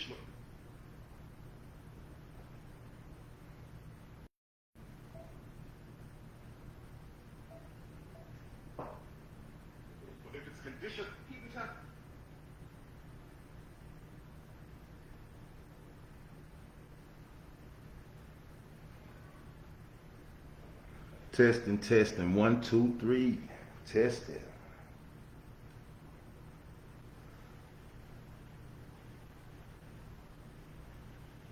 conditional. But if it's conditional, keep it time. Testing, testing. 1, 2, 3. Testing.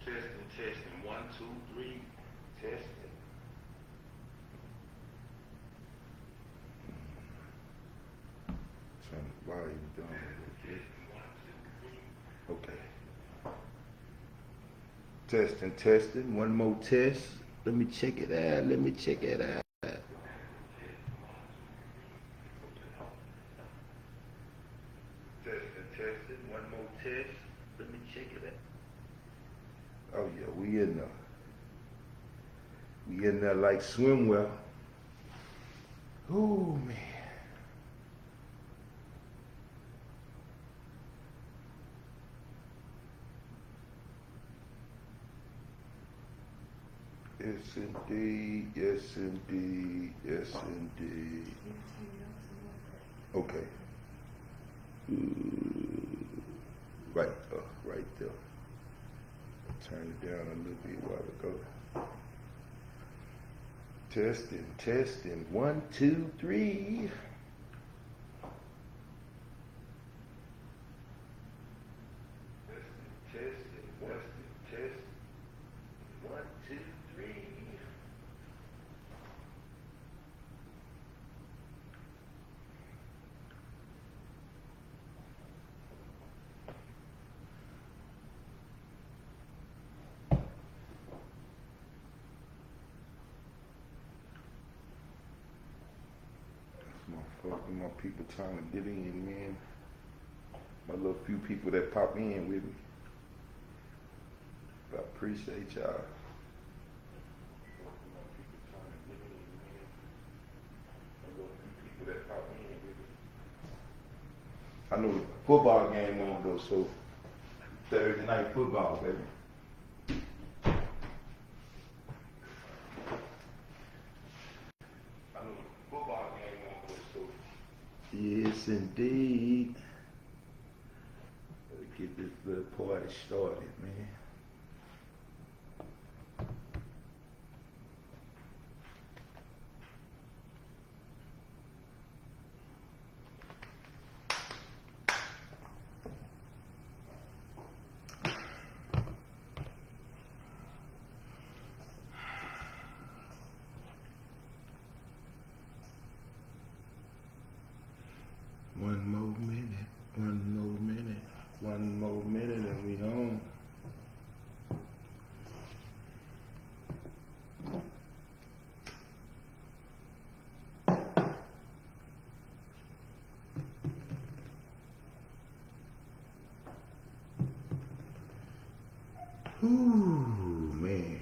Testing, testing. 1, 2, 3. Testing. Turn the volume down. Okay. Testing, testing. One more test. Let me check it out. Let me check it out. Testing, testing. One more test. Let me check it out. Oh yeah, we in there. We in there like swimwear. Ooh, man. Yes indeed, yes indeed, yes indeed. Okay. Right there, right there. Turn it down a little bit while ago. Testing, testing. 1, 2, 3. Testing, testing. 1, 2, 3. My people trying to get in, man. My little few people that pop in with me. I appreciate y'all. I know the football game on though, so Thursday night football, baby. I know the football game on though, so. Yes, indeed. Let's get this little party started, man. One more minute, and we on. Ooh, man.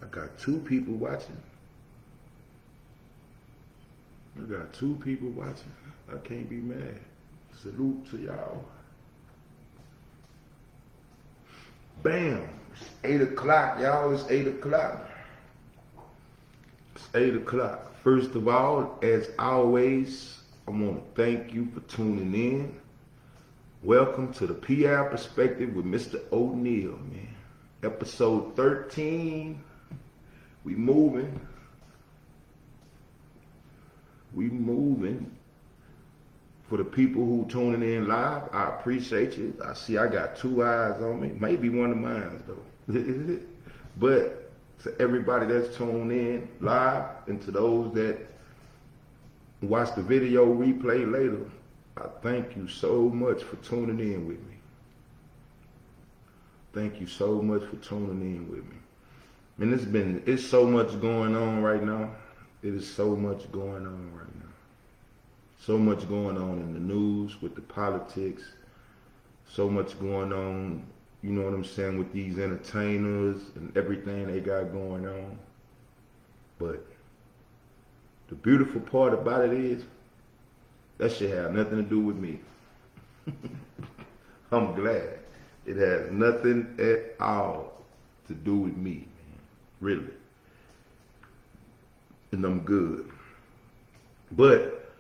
I got 2 people watching. I got 2 people watching. I can't be mad. Salute to y'all. Bam. It's 8 o'clock, y'all. It's 8 o'clock. It's 8 o'clock. First of all, as always, I want to thank you for tuning in. Welcome to the P-Ave Perspective with Mr. O'Neal, man. Episode 13. We moving. We moving. For the people who tuning in live, I appreciate you. I see I got 2 eyes on me. Maybe one of mine though. But to everybody that's tuned in live and to those that watch the video replay later, I thank you so much for tuning in with me. Thank you so much for tuning in with me. And it's so much going on right now. It is so much going on right now. So much going on in the news with the politics. So much going on, you know what I'm saying, with these entertainers and everything they got going on. But the beautiful part about it is that shit have nothing to do with me. I'm glad. It has nothing at all to do with me, man. Really. And I'm good. But,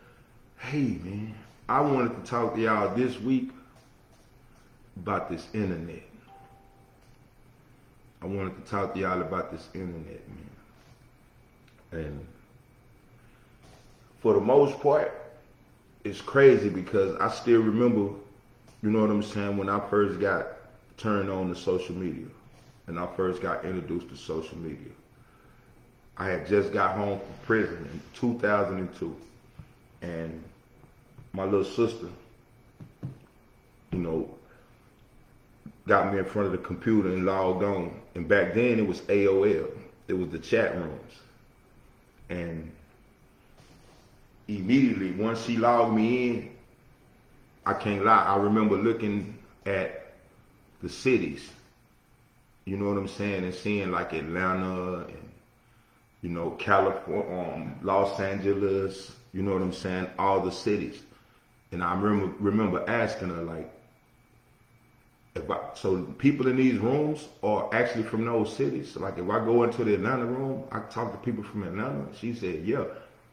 hey, man, I wanted to talk to y'all this week about this internet. I wanted to talk to y'all about this internet, man. And for the most part, it's crazy because I still remember, you know what I'm saying, when I first got turned on to social media and I first got introduced to social media. I had just got home from prison in 2002, and my little sister, you know, got me in front of the computer and logged on. And back then it was AOL. It was the chat rooms. And immediately, once she logged me in, I can't lie, I remember looking at the cities, you know what I'm saying, and seeing like Atlanta and, you know, California, Los Angeles, you know what I'm saying, all the cities. And I remember asking her, like, so people in these rooms are actually from those cities? So like if I go into the Atlanta room, I talk to people from Atlanta. She said, yeah.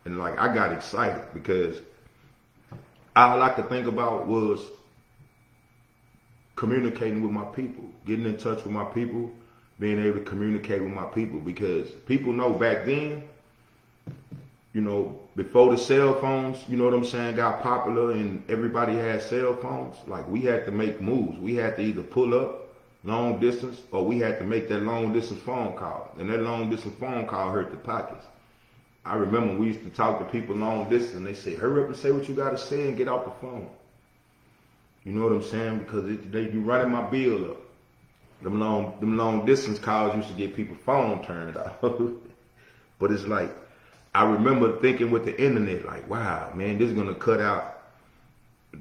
And like I got excited because all I could think about was communicating with my people, getting in touch with my people, being able to communicate with my people, because people know back then, you know, before the cell phones, you know what I'm saying, got popular and everybody had cell phones, like we had to make moves. We had to either pull up long distance or we had to make that long distance phone call. And that long distance phone call hurt the pockets. I remember we used to talk to people long distance and they say, hurry up and say what you got to say and get off the phone. You know what I'm saying? Because you running my bill up. Them long distance calls used to get people's phone turned off. But it's like, I remember thinking with the internet, like, wow, man, this is going to cut out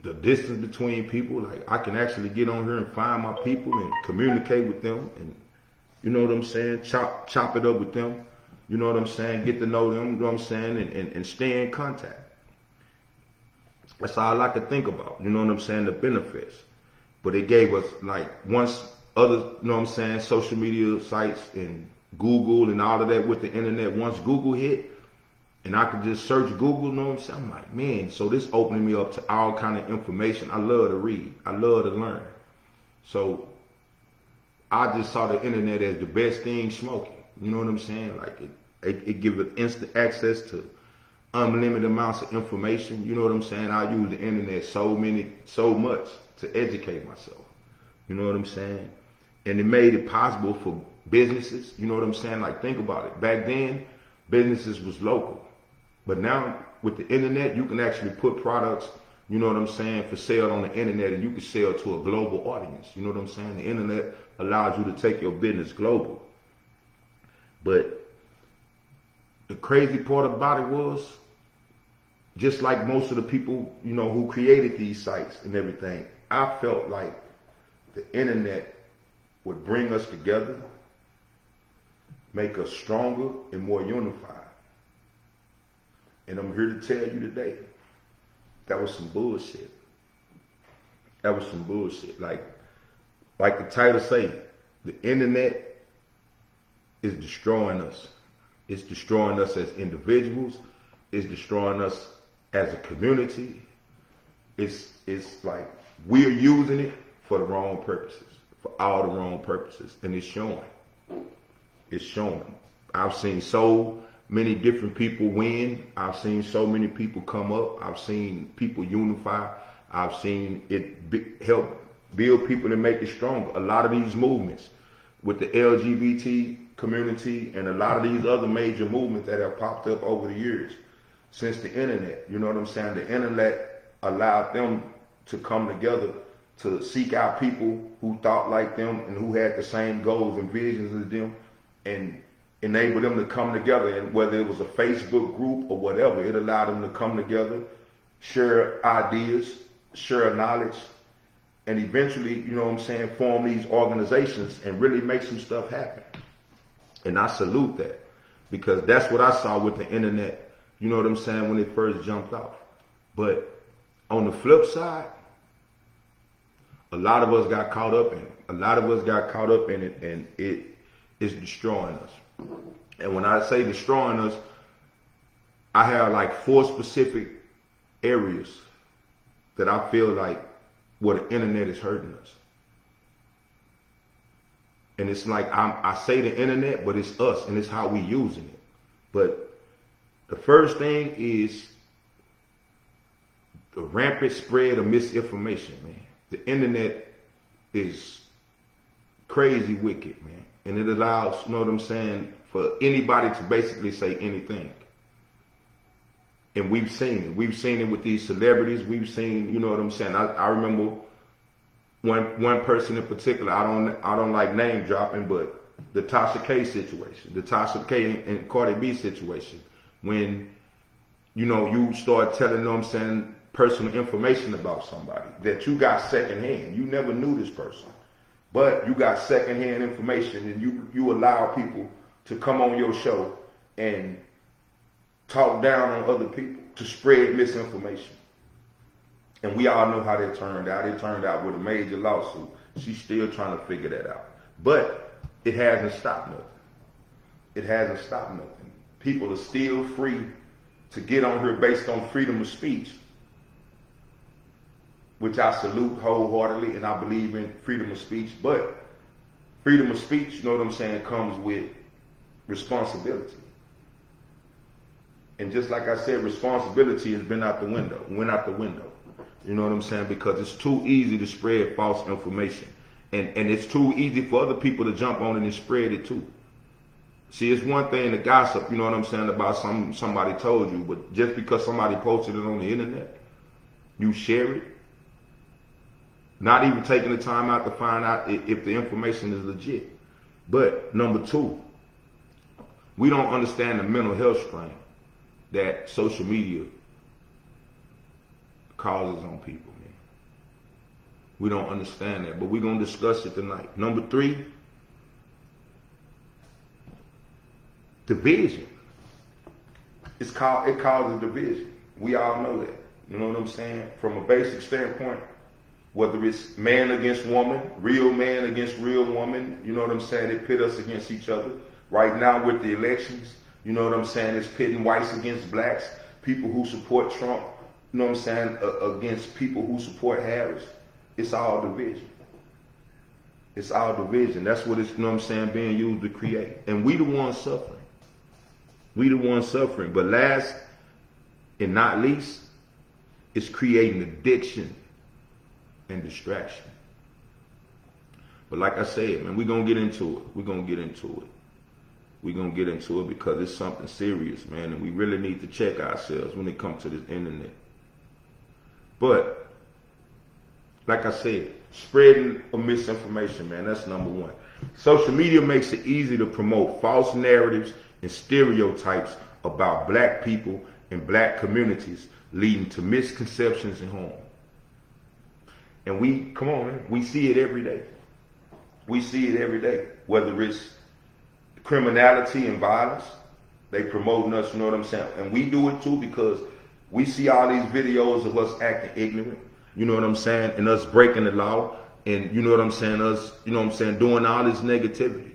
the distance between people. Like, I can actually get on here and find my people and communicate with them. And, you know what I'm saying, chop it up with them. You know what I'm saying, get to know them, you know what I'm saying, and stay in contact. That's all I could think about, you know what I'm saying, the benefits. But it gave us, like, once other, you know what I'm saying, social media sites and Google and all of that with the internet, once Google hit, and I could just search Google, you know what I'm saying? I'm like, man, so this opening me up to all kind of information. I love to read. I love to learn. So I just saw the internet as the best thing smoking. You know what I'm saying? Like it gives us instant access to unlimited amounts of information. You know what I'm saying? I use the internet so much to educate myself. You know what I'm saying? And it made it possible for businesses. You know what I'm saying? Like, think about it. Back then, businesses was local. But now with the internet, you can actually put products, you know what I'm saying, for sale on the internet, and you can sell to a global audience. You know what I'm saying? The internet allows you to take your business global. But the crazy part about it was, just like most of the people, you know, who created these sites and everything, I felt like the internet would bring us together, make us stronger and more unified. And I'm here to tell you today, that was some bullshit. That was some bullshit. Like the title say, the internet is destroying us. It's destroying us as individuals. It's destroying us as a community. It's like we're using it for the wrong purposes, for all the wrong purposes. And it's showing. It's showing. I've seen so many different people win. I've seen so many people come up. I've seen people unify. I've seen it help build people and make it stronger. A lot of these movements with the LGBT community and a lot of these other major movements that have popped up over the years since the internet, you know what I'm saying? The internet allowed them to come together to seek out people who thought like them and who had the same goals and visions as them, and enable them to come together. And whether it was a Facebook group or whatever, it allowed them to come together, share ideas, share knowledge, and eventually, you know what I'm saying, form these organizations and really make some stuff happen. And I salute that, because that's what I saw with the internet, you know what I'm saying, when it first jumped off. But on the flip side, A lot of us got caught up in it. A lot of us got caught up in it, and it is destroying us. And when I say destroying us, I have like 4 specific areas that I feel like where the internet is hurting us. And it's like I say the internet, but it's us, and it's how we using it. But the first thing is the rampant spread of misinformation, man. The internet is crazy wicked, man. And it allows, you know what I'm saying, for anybody to basically say anything. And we've seen it. We've seen it with these celebrities. We've seen, you know what I'm saying. I remember one person in particular. I don't like name dropping, but the Tasha K situation, the Tasha K and Cardi B situation, when you start telling, you know what I'm saying, personal information about somebody that you got secondhand. You never knew this person, but you got secondhand information, and you allow people to come on your show and talk down on other people to spread misinformation. And we all know how that turned out. It turned out with a major lawsuit. She's still trying to figure that out. But it hasn't stopped nothing. It hasn't stopped nothing. People are still free to get on here based on freedom of speech, which I salute wholeheartedly, and I believe in freedom of speech. But freedom of speech, you know what I'm saying, comes with responsibility. And just like I said, responsibility has been out the window, went out the window. You know what I'm saying? Because it's too easy to spread false information. And it's too easy for other people to jump on it and spread it too. See, it's one thing to gossip, you know what I'm saying, about somebody told you, but just because somebody posted it on the internet, you share it, not even taking the time out to find out if the information is legit. But number 2, we don't understand the mental health strain that social media causes on people, man. We don't understand that, but we're going to discuss it tonight. Number 3, division. It causes division. We all know that. You know what I'm saying? From a basic standpoint, whether it's man against woman, real man against real woman, you know what I'm saying? It pit us against each other. Right now with the elections, you know what I'm saying? It's pitting whites against blacks, people who support Trump, you know what I'm saying, against people who support Harris. It's all division. It's all division. That's what it's, you know what I'm saying, being used to create. And we the ones suffering. We the ones suffering. But last and not least, it's creating addiction and distraction. But like I said, man, we're going to get into it. We're going to get into it. We're going to get into it because it's something serious, man, and we really need to check ourselves when it comes to this internet. But, like I said, spreading of misinformation, man, that's number 1. Social media makes it easy to promote false narratives and stereotypes about black people and black communities, leading to misconceptions and harm. And we see it every day. We see it every day, whether it's criminality and violence. They promoting us, you know what I'm saying? And we do it too because we see all these videos of us acting ignorant, you know what I'm saying? And us breaking the law, and you know what I'm saying? Us, you know what I'm saying, doing all this negativity.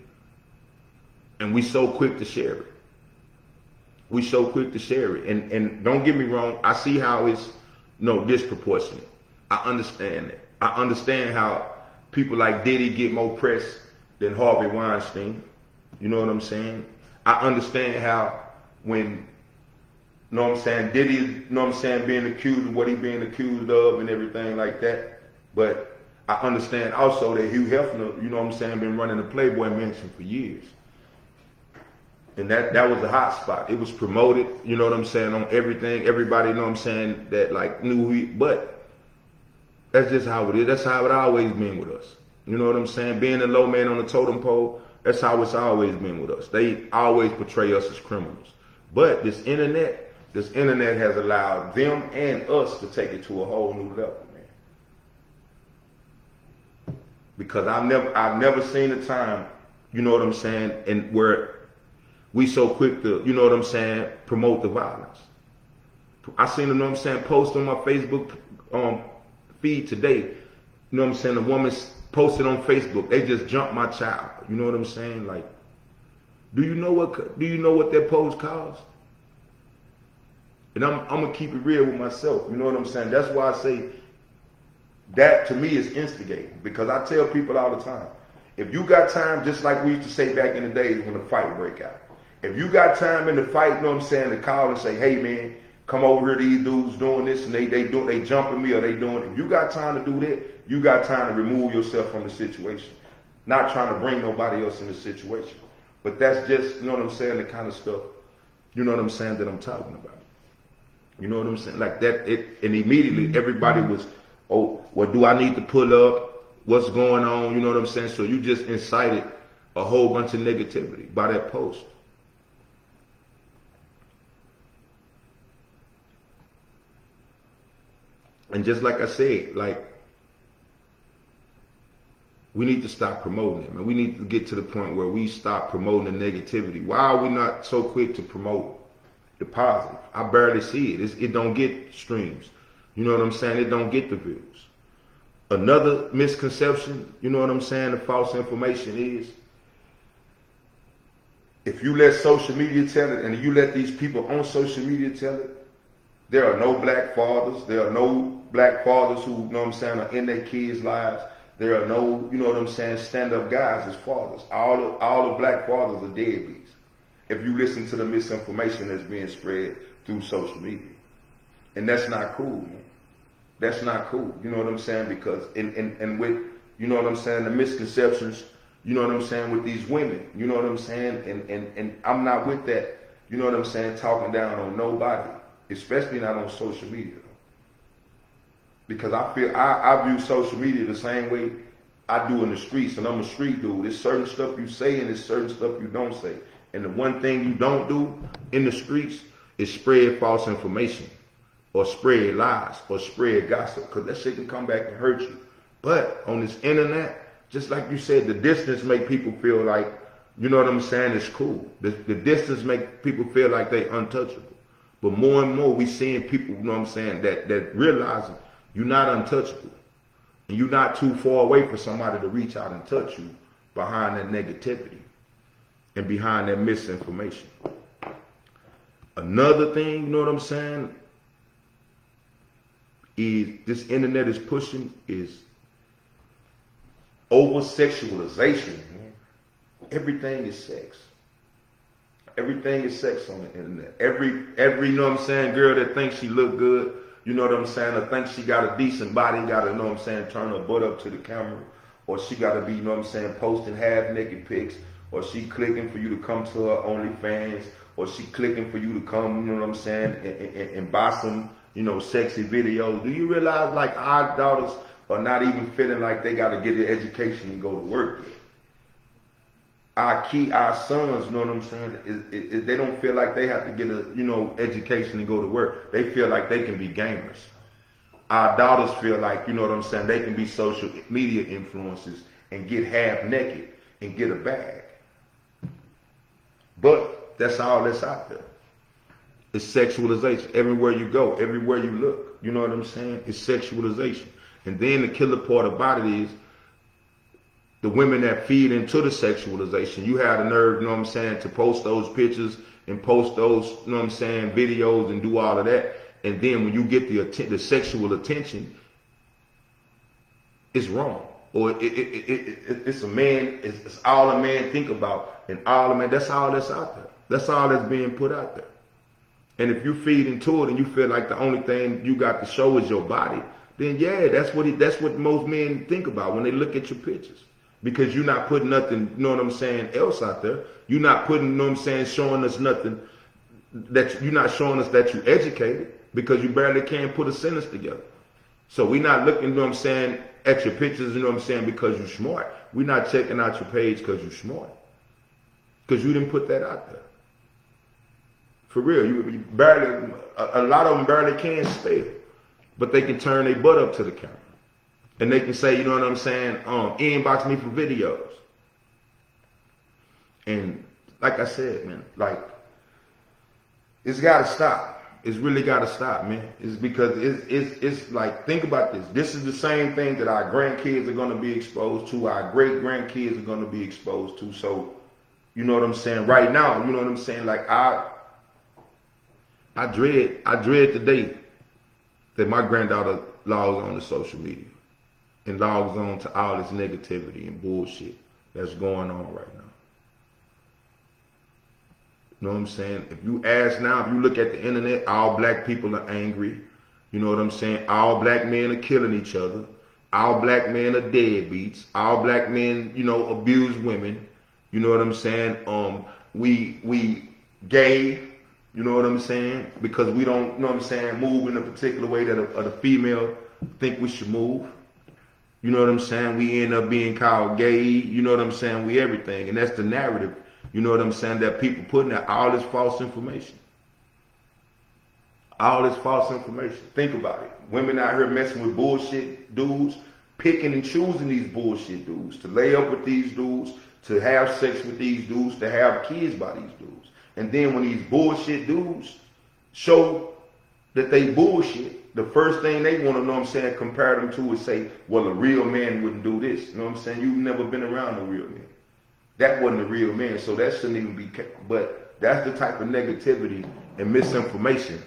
And we so quick to share it. We so quick to share it. And don't get me wrong, I see how it's disproportionate. I understand that. I understand how people like Diddy get more press than Harvey Weinstein. You know what I'm saying? I understand how when, you know what I'm saying, Diddy, you know what I'm saying, being accused of what he's being accused of and everything like that. But I understand also that Hugh Hefner, you know what I'm saying, been running the Playboy Mansion for years. And that was a hot spot. It was promoted, you know what I'm saying, on everything. Everybody, you know what I'm saying, that like knew but that's just how it is. That's how it always been with us. You know what I'm saying? Being the low man on the totem pole, that's how it's always been with us. They always portray us as criminals. But this internet has allowed them and us to take it to a whole new level, man. Because I've never seen a time, you know what I'm saying, and where we so quick to, you know what I'm saying, promote the violence. I seen, you know what I'm saying, post on my Facebook feed today You know what I'm saying? The woman posted on Facebook, they just jumped my child. You know what I'm saying? Like, do you know what that post caused? And I'm gonna keep it real with myself. You know what I'm saying? That's why I say that to me is instigating. Because I tell people all the time, if you got time, just like we used to say back in the days when the fight break out, if you got time in the fight, you know what I'm saying, to call and say, hey man, come over here, these dudes doing this and they jumping me or they doing it. If you got time to do that, you got time to remove yourself from the situation. Not trying to bring nobody else in the situation. But that's just, you know what I'm saying, the kind of stuff, you know what I'm saying, that I'm talking about. You know what I'm saying? Like that, and immediately everybody was, oh, well, do I need to pull up? What's going on? You know what I'm saying? So you just incited a whole bunch of negativity by that post. And just like I said, like, we need to stop promoting it, man. We need to get to the point where we stop promoting the negativity. Why are we not so quick to promote the positive? I barely see it. It don't get streams. You know what I'm saying? It don't get the views. Another misconception, you know what I'm saying, the false information is, if you let social media tell it and you let these people on social media tell it, there are no black fathers. There are no black fathers who, you know what I'm saying, are in their kids' lives. There are no, you know what I'm saying, stand-up guys as fathers. All the black fathers are deadbeats. If you listen to the misinformation that's being spread through social media. And that's not cool, man. That's not cool. You know what I'm saying? Because and with, you know what I'm saying, the misconceptions, you know what I'm saying, with these women, you know what I'm saying? And I'm not with that, you know what I'm saying, talking down on nobody, especially not on social media. Because I feel I view social media the same way I do in the streets, and I'm a street dude. There's certain stuff you say and there's certain stuff you don't say. And the one thing you don't do in the streets is spread false information or spread lies or spread gossip, because that shit can come back and hurt you. But on this internet, just like you said, the distance make people feel like, you know what I'm saying, it's cool. The distance make people feel like they untouchable. But more and more we seeing people, you know what I'm saying, that realizing you're not untouchable. And you're not too far away for somebody to reach out and touch you behind that negativity and behind that misinformation. Another thing, you know what I'm saying, is this internet is pushing is over-sexualization. Man. Everything is sex. Everything is sex on the internet. Every you know what I'm saying, girl that thinks she look good, you know what I'm saying, or thinks she got a decent body, got to, you know what I'm saying, turn her butt up to the camera, or she got to be, you know what I'm saying, posting half-naked pics, or she clicking for you to come to her OnlyFans, or she clicking for you to come, you know what I'm saying, and buy some, you know, sexy videos. Do you realize, like, our daughters are not even feeling like they got to get an education and go to work yet? Our sons, you know what I'm saying, they don't feel like they have to get a, you know, education and go to work. They feel like they can be gamers. Our daughters feel like, you know what I'm saying, they can be social media influencers and get half naked and get a bag. But that's all that's out there. It's sexualization. Everywhere you go, everywhere you look, you know what I'm saying, it's sexualization. And then the killer part about it is, the women that feed into the sexualization, you have the nerve, you know what I'm saying, to post those pictures and post those, you know what I'm saying, videos and do all of that. And then when you get the sexual attention, it's wrong. Or it's a man, it's all a man think about. And all a man, that's all that's out there. That's all that's being put out there. And if you feed into it and you feel like the only thing you got to show is your body, then yeah, that's what most men think about when they look at your pictures. Because you're not putting nothing, you know what I'm saying, else out there. You're not putting, you know what I'm saying, showing us nothing, that you're not showing us that you're educated, because you barely can put a sentence together. So we're not looking, you know what I'm saying, at your pictures, you know what I'm saying, because you're smart. We're not checking out your page because you're smart. Because you didn't put that out there. For real, you barely, a lot of them barely can spell, but they can turn their butt up to the camera. And they can say, you know what I'm saying, inbox me for videos. And like I said, man, like, it's got to stop. It's really got to stop, man. It's because it's like, think about this. This is the same thing that our grandkids are going to be exposed to. Our great grandkids are going to be exposed to. So, you know what I'm saying? Right now, you know what I'm saying? Like I dread the day that my granddaughter logs on to social media and logs on to all this negativity and bullshit that's going on right now. You know what I'm saying? If you ask now, if you look at the internet, all black people are angry. You know what I'm saying? All black men are killing each other. All black men are deadbeats. All black men, you know, abuse women. You know what I'm saying? We gay. You know what I'm saying? Because we don't, you know what I'm saying, move in a particular way that a female think we should move. You know what I'm saying? We end up being called gay. You know what I'm saying? We everything. And that's the narrative. You know what I'm saying? That people putting out all this false information. All this false information. Think about it. Women out here messing with bullshit dudes, picking and choosing these bullshit dudes, to lay up with these dudes, to have sex with these dudes, to have kids by these dudes. And then when these bullshit dudes show that they bullshit, the first thing they want to, know what I'm saying, compare them to is say, well, a real man wouldn't do this. You know what I'm saying? You've never been around a real man. That wasn't a real man, so that shouldn't even be kept. But that's the type of negativity and misinformation,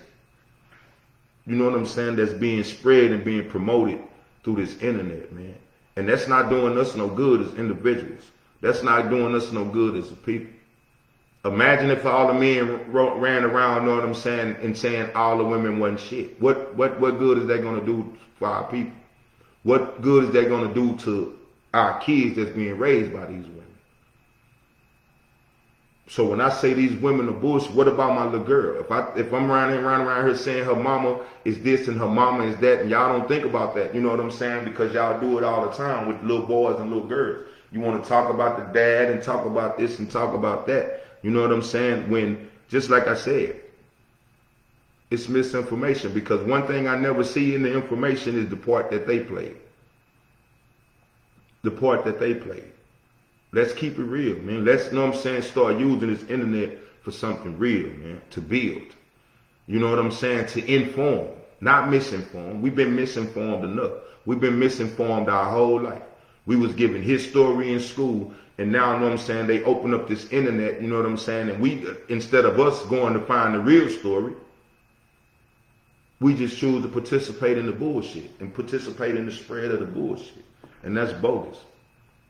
you know what I'm saying, that's being spread and being promoted through this internet, man. And that's not doing us no good as individuals. That's not doing us no good as a people. Imagine if all the men ran around, you know what I'm saying, and saying all the women wasn't shit. What good is that going to do for our people? What good is that going to do to our kids that's being raised by these women? So when I say these women are bullshit, what about my little girl? If I'm running around here saying her mama is this and her mama is that, and y'all don't think about that, you know what I'm saying? Because y'all do it all the time with little boys and little girls. You want to talk about the dad and talk about this and talk about that. You know what I'm saying? When, just like I said, it's misinformation. Because one thing I never see in the information is the part that they played. The part that they played. Let's keep it real, man. Let's, you know what I'm saying, start using this internet for something real, man, to build. You know what I'm saying? To inform, not misinform. We've been misinformed enough. We've been misinformed our whole life. We was given his story in school, and now, you know what I'm saying, they open up this internet, you know what I'm saying, and we, instead of us going to find the real story, we just choose to participate in the bullshit and participate in the spread of the bullshit. And that's bogus.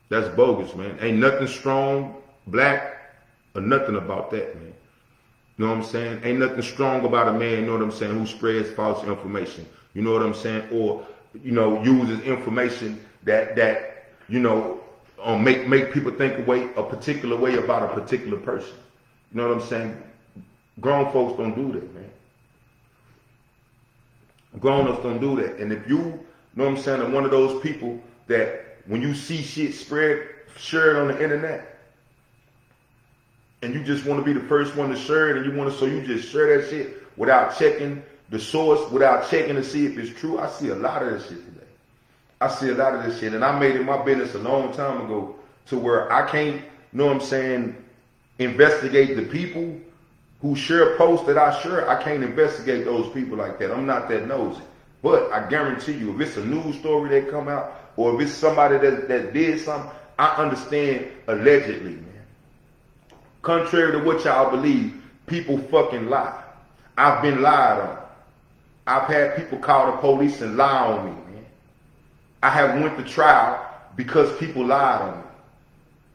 That's bogus, man. Ain't nothing strong, black, or nothing about that, man. You know what I'm saying? Ain't nothing strong about a man, you know what I'm saying, who spreads false information. You know what I'm saying? Or, you know, uses information that you know, make people think a particular way about a particular person. You know what I'm saying? Grown folks don't do that, man. Grown-ups don't do that. And if you know what I'm saying, are one of those people that when you see shit shared on the internet, and you just want to be the first one to share it, and so you just share that shit without checking the source, without checking to see if it's true. I see a lot of this shit today. I see a lot of this shit, and I made it my business a long time ago to where I can't, you know what I'm saying, investigate the people who share posts that I share. I can't investigate those people like that. I'm not that nosy. But I guarantee you, if it's a news story that come out, or if it's somebody that did something, I understand allegedly, man. Contrary to what y'all believe, people fucking lie. I've been lied on. I've had people call the police and lie on me, man. I have went to trial because people lied on me.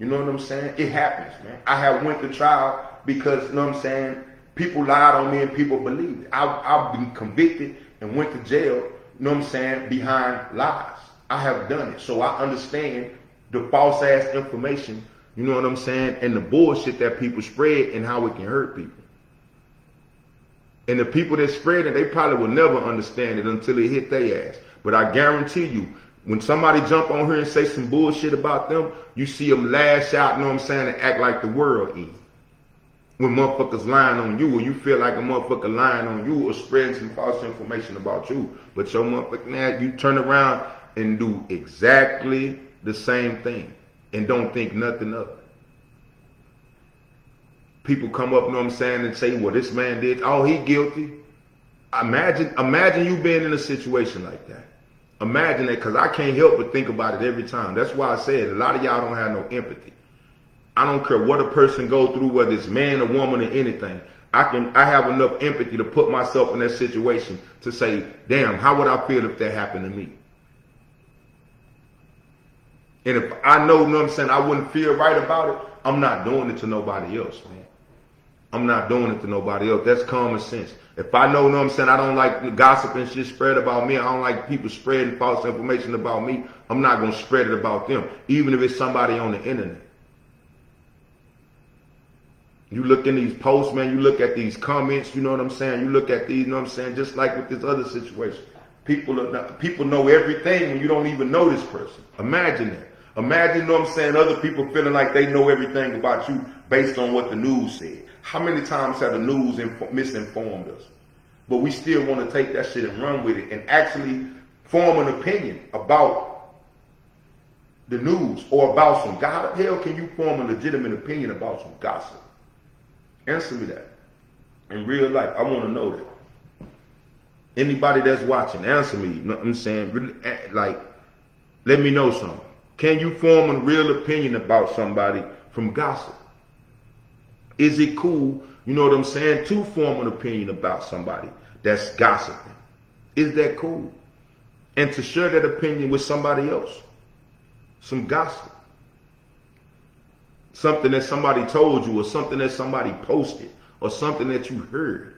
You know what I'm saying? It happens, man. I have went to trial because, you know what I'm saying, people lied on me and people believed it. I've been convicted and went to jail, you know what I'm saying, behind lies. I have done it. So I understand the false ass information, you know what I'm saying, and the bullshit that people spread and how it can hurt people. And the people that spread it, they probably will never understand it until it hit their ass. But I guarantee you, when somebody jump on here and say some bullshit about them, you see them lash out, you know what I'm saying, and act like the world is. When motherfuckers lying on you, or you feel like a motherfucker lying on you or spreading some false information about you. But your motherfucker, now you turn around and do exactly the same thing and don't think nothing of it. People come up, you know what I'm saying, and say, well, this man did, oh, he guilty. Imagine you being in a situation like that. Imagine that, because I can't help but think about it every time. That's why I said a lot of y'all don't have no empathy. I don't care what a person go through, whether it's man or woman or anything. I have enough empathy to put myself in that situation to say, damn, how would I feel if that happened to me? And if I know what I'm saying, I wouldn't feel right about it, I'm not doing it to nobody else, man. I'm not doing it to nobody else. That's common sense. If I know what I'm saying, I don't like the gossip and shit spread about me. I don't like people spreading false information about me. I'm not going to spread it about them, even if it's somebody on the internet. You look in these posts, man, you look at these comments, you know what I'm saying? You look at these, you know what I'm saying? Just like with this other situation. People know everything when you don't even know this person. Imagine that. Imagine, you know what I'm saying, other people feeling like they know everything about you based on what the news said. How many times have the news misinformed us? But we still want to take that shit and run with it and actually form an opinion about the news or about some gossip. How the hell can you form a legitimate opinion about some gossip? Answer me that. In real life, I want to know that. Anybody that's watching, answer me. You know what I'm saying? Really, like, let me know something. Can you form a real opinion about somebody from gossip? Is it cool, you know what I'm saying, to form an opinion about somebody that's gossiping? Is that cool? And to share that opinion with somebody else? Some gossip. Something that somebody told you, or something that somebody posted, or something that you heard.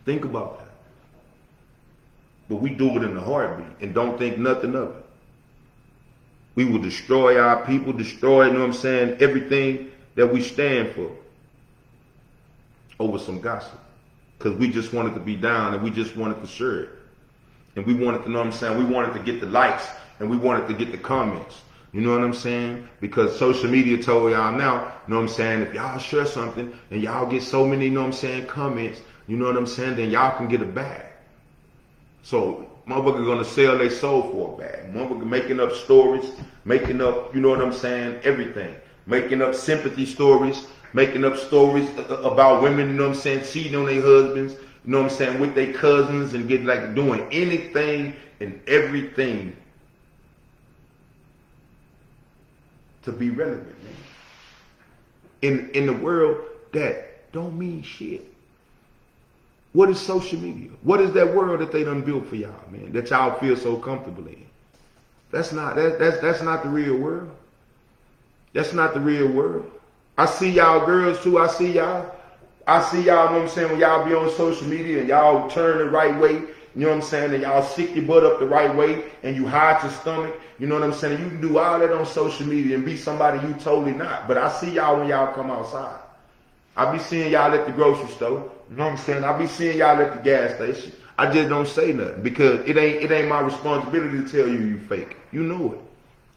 Think about that. But we do it in a heartbeat and don't think nothing of it. We will destroy our people, destroy, you know what I'm saying, everything that we stand for over some gossip. Because we just wanted to be down and we just wanted to share it. And we wanted to, you know what I'm saying, we wanted to get the likes and we wanted to get the comments. You know what I'm saying? Because social media told y'all now, you know what I'm saying, if y'all share something and y'all get so many, you know what I'm saying, comments, you know what I'm saying, then y'all can get a bag. So motherfuckers gonna sell their soul for a bag. Motherfuckers making up stories, making up, you know what I'm saying, everything. Making up sympathy stories, making up stories about women, you know what I'm saying, cheating on their husbands, you know what I'm saying, with their cousins, and get like doing anything and everything to be relevant, man. In the world that don't mean shit. What is social media? What is that world that they done built for y'all, man? That y'all feel so comfortable in? That's not the real world. That's not the real world. I see y'all girls too. I see y'all, you know what I'm saying, when y'all be on social media and y'all turn the right way, you know what I'm saying, and y'all stick your butt up the right way and you hide your stomach, you know what I'm saying? You can do all that on social media and be somebody you totally not. But I see y'all when y'all come outside. I be seeing y'all at the grocery store. You know what I'm saying? I be seeing y'all at the gas station. I just don't say nothing because it ain't my responsibility to tell you fake. You know it.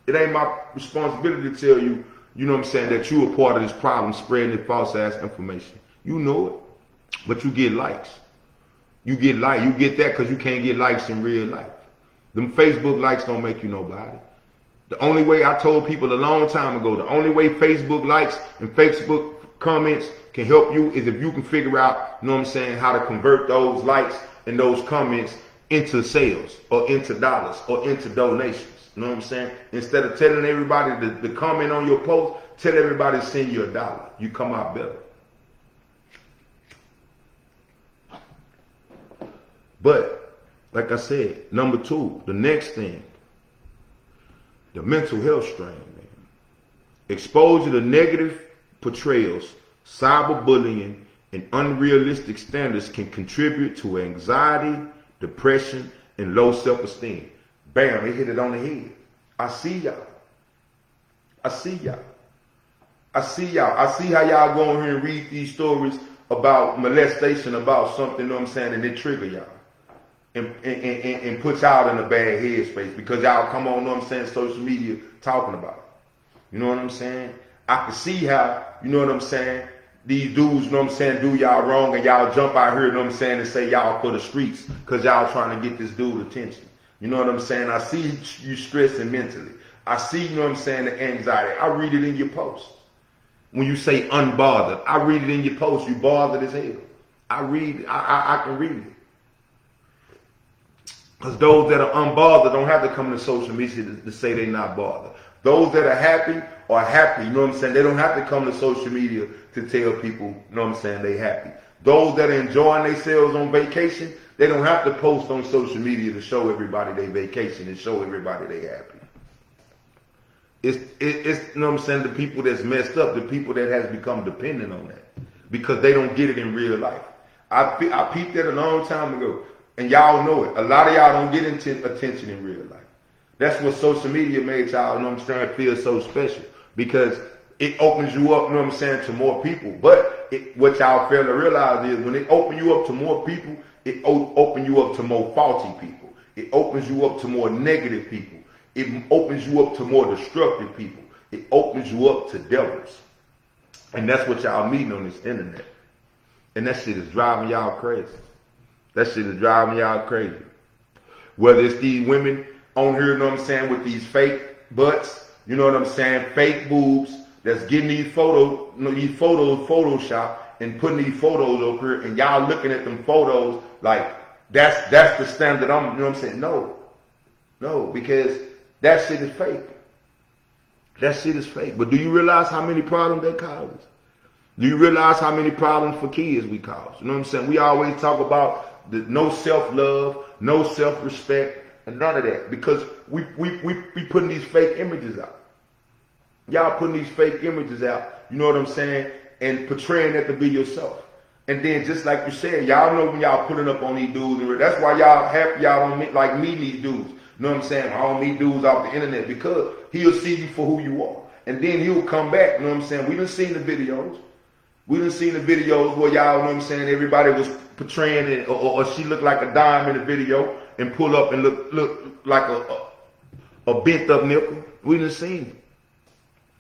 It ain't my responsibility to tell you, you know what I'm saying, that you a part of this problem spreading this false ass information. You know it. But you get likes. You get that because you can't get likes in real life. Them Facebook likes don't make you nobody. The only way, I told people a long time ago, the only way Facebook likes and Facebook comments can help you is if you can figure out, you know what I'm saying, how to convert those likes and those comments into sales or into dollars or into donations. You know what I'm saying? Instead of telling everybody to comment on your post, tell everybody to send you $1. You come out better. But, like I said, number 2, the next thing, the mental health strain, man. Exposure to negative portrayals, cyberbullying, and unrealistic standards can contribute to anxiety, depression, and low self-esteem. Bam, they hit it on the head. I see y'all. I see how y'all go in here and read these stories about molestation, about something, you know what I'm saying, and it trigger y'all. And put y'all in a bad headspace because y'all come on, you know what I'm saying, social media talking about it. You know what I'm saying? I can see how, you know what I'm saying, these dudes, you know what I'm saying, do y'all wrong and y'all jump out here, you know what I'm saying, and say y'all for the streets because y'all trying to get this dude attention. You know what I'm saying? I see you stressing mentally. I see, you know what I'm saying, the anxiety. I read it in your post. When you say unbothered, I read it in your post. You bothered as hell. I can read it. Because those that are unbothered don't have to come to social media to say they're not bothered. Those that are happy, you know what I'm saying? They don't have to come to social media to tell people, you know what I'm saying, they happy. Those that are enjoying themselves on vacation, they don't have to post on social media to show everybody they vacation and show everybody they happy. It's you know what I'm saying, the people that's messed up, the people that has become dependent on that because they don't get it in real life. I peeped that a long time ago, and y'all know it. A lot of y'all don't get attention in real life. That's what social media made y'all, you know what I'm saying, feel so special because it opens you up, you know what I'm saying, to more people. But what y'all fail to realize is when it open you up to more people, it open you up to more faulty people. It opens you up to more negative people. It opens you up to more destructive people. It opens you up to devils. And that's what y'all meeting on this internet. And that shit is driving y'all crazy. That shit is driving y'all crazy. Whether it's these women on here, you know what I'm saying, with these fake butts, you know what I'm saying, fake boobs, that's getting these photos, you know, these photos Photoshop and putting these photos over here, and y'all looking at them photos like that's the standard. You know what I'm saying? No, because that shit is fake. That shit is fake. But do you realize how many problems that causes? Do you realize how many problems for kids we cause? You know what I'm saying? We always talk about the no self-love, no self-respect, and none of that because we putting these fake images out. Y'all putting these fake images out, you know what I'm saying, and portraying that to be yourself. And then just like you said, y'all know when y'all putting up on these dudes, and that's why y'all happy y'all don't meet, like me these dudes. You know what I'm saying? I don't meet dudes off the internet because he'll see you for who you are. And then he'll come back, you know what I'm saying? We done seen the videos. We done seen the videos where y'all, you know what I'm saying, everybody was portraying it, or she looked like a dime in the video and pull up and look like a bent up nickel. We done seen it.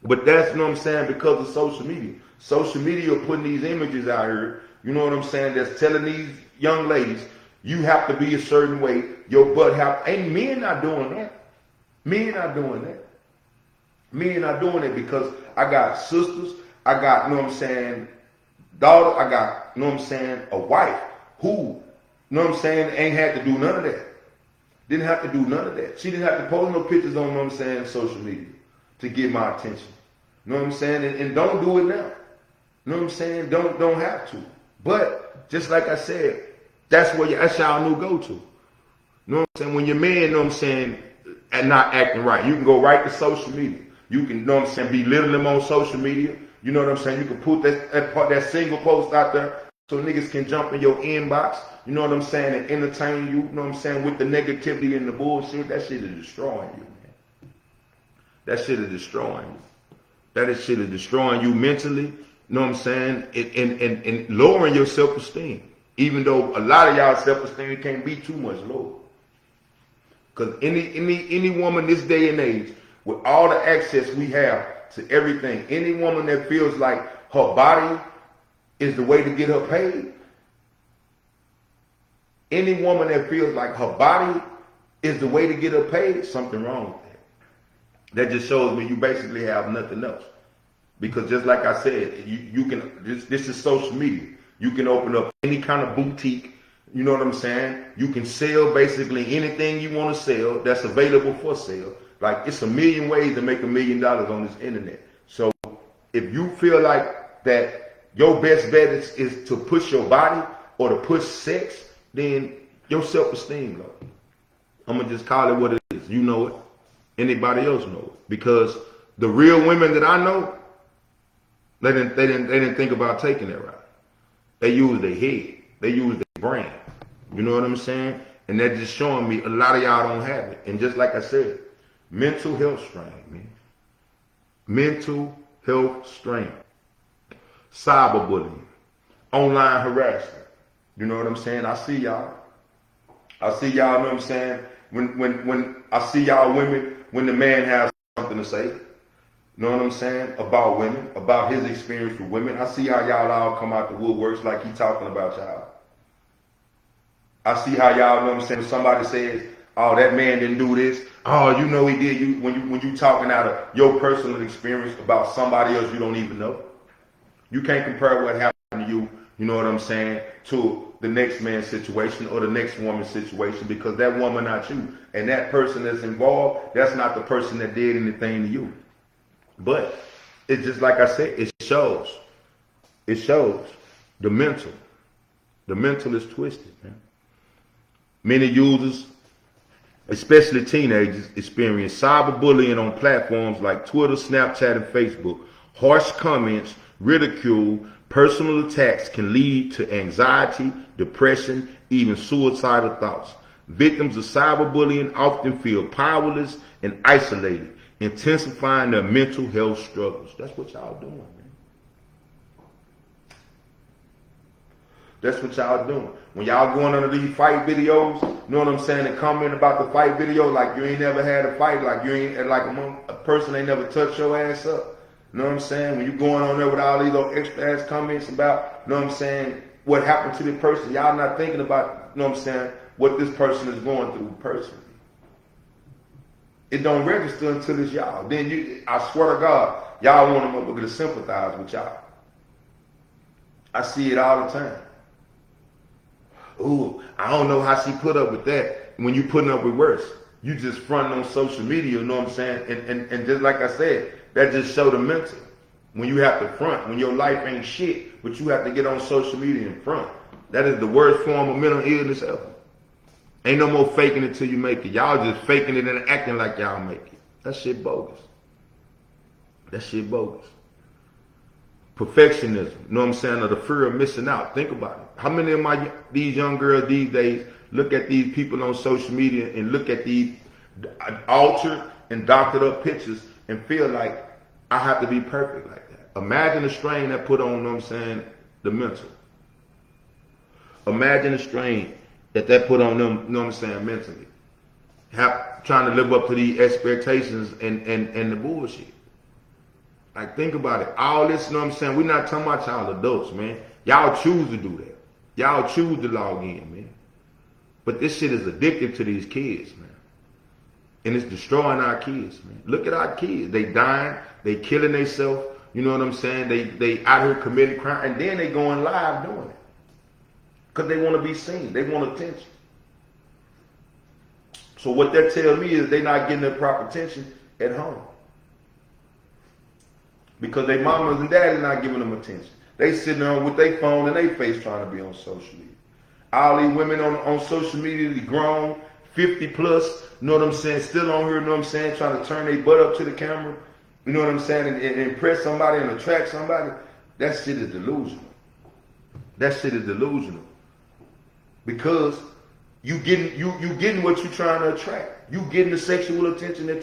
But that's, you know what I'm saying, because of social media. Social media are putting these images out here, you know what I'm saying, that's telling these young ladies, you have to be a certain way, your butt ain't men not doing that. Men not doing that. Men not doing it because I got sisters, I got, you know what I'm saying, daughter, I got, you know what I'm saying, a wife who, you know what I'm saying, ain't had to do none of that. Didn't have to do none of that. She didn't have to post no pictures on, you know what I'm saying, social media to get my attention. You know what I'm saying? And don't do it now. You know what I'm saying? Don't have to. But just like I said, that's y'all new go-to. You know what I'm saying? When your man, you know what I'm saying, and not acting right, you can go right to social media. You can, you know what I'm saying, belittle them on social media. You know what I'm saying? You can put that single post out there so niggas can jump in your inbox, you know what I'm saying, and entertain you, you know what I'm saying, with the negativity and the bullshit. That shit is destroying you, man. That shit is destroying you. That shit is destroying you mentally, you know what I'm saying, and lowering your self-esteem. Even though a lot of y'all self-esteem can't be too much lower. Because any woman this day and age, with all the access we have to everything, any woman that feels like her body is the way to get her paid, any woman that feels like her body is the way to get her paid, something wrong with that. That just shows me you basically have nothing else. Because just like I said, you can, this is social media. You can open up any kind of boutique, you know what I'm saying? You can sell basically anything you want to sell that's available for sale. Like, it's a million ways to make $1 million on this internet. So if you feel like that your best bet is to push your body or to push sex, then your self-esteem low. I'm going to just call it what it is. You know it. Anybody else know it. Because the real women that I know, they didn't think about taking that route. They use their head. They use their brain. You know what I'm saying? And that's just showing me a lot of y'all don't have it. And just like I said, mental health strain, man. Mental health strain. Cyberbullying. Online harassment. You know what I'm saying? I see y'all. I see y'all, you know what I'm saying? When I see y'all women, when the man has something to say, you know what I'm saying, about women, about his experience with women, I see how y'all all come out the woodworks like he talking about y'all. I see how y'all, know what I'm saying, when somebody says, oh, that man didn't do this, oh, you know he did, when you talking out of your personal experience about somebody else you don't even know. You can't compare what happened to you, you know what I'm saying, to the next man's situation or the next woman's situation, because that woman not you. And that person that's involved, that's not the person that did anything to you. But it's just like I said, it shows. It shows the mental. The mental is twisted, man. Many users, especially teenagers, experience cyberbullying on platforms like Twitter, Snapchat, and Facebook. Harsh comments, ridicule, personal attacks can lead to anxiety, depression, even suicidal thoughts. Victims of cyberbullying often feel powerless and isolated, intensifying their mental health struggles. That's what y'all doing, man. That's what y'all doing. When y'all going under these fight videos, you know what I'm saying, and comment about the fight video like you ain't never had a fight, like you ain't, like a person ain't never touched your ass up. You know what I'm saying? When you going on there with all these little extra ass comments about, you know what I'm saying, what happened to the person, y'all not thinking about, you know what I'm saying, what this person is going through personally. It don't register until it's y'all. Then you, I swear to God, y'all want them to sympathize with y'all. I see it all the time. Ooh, I don't know how she put up with that. When you putting up with worse, you just fronting on social media, you know what I'm saying? And just like I said, that just show the mental. When you have to front, when your life ain't shit, but you have to get on social media and front. That is the worst form of mental illness ever. Ain't no more faking it till you make it. Y'all just faking it and acting like y'all make it. That shit bogus. That shit bogus. Perfectionism, you know what I'm saying, or the fear of missing out. Think about it. How many of these young girls these days look at these people on social media and look at these altered and doctored up pictures and feel like I have to be perfect like that? Imagine the strain that put on, you know what I'm saying, the mental. Imagine the strain that put on them, you know what I'm saying, mentally. Trying to live up to these expectations and the bullshit. Like, think about it. All this, you know what I'm saying? We're not talking about y'all adults, man. Y'all choose to do that. Y'all choose to log in, man. But this shit is addictive to these kids, man. And it's destroying our kids, man. Look at our kids. They dying. They killing themselves. You know what I'm saying? They out here committing crime. And then they going live doing it. Because they want to be seen. They want attention. So what that tells me is they not getting the proper attention at home. Because their mamas and daddies not giving them attention. They sitting there with their phone and their face trying to be on social media. All these women on social media, they grown, 50 plus, you know what I'm saying, still on here, you know what I'm saying, trying to turn their butt up to the camera, you know what I'm saying, and impress somebody and attract somebody. That shit is delusional. That shit is delusional. Because you getting what you trying to attract. You getting the sexual attention that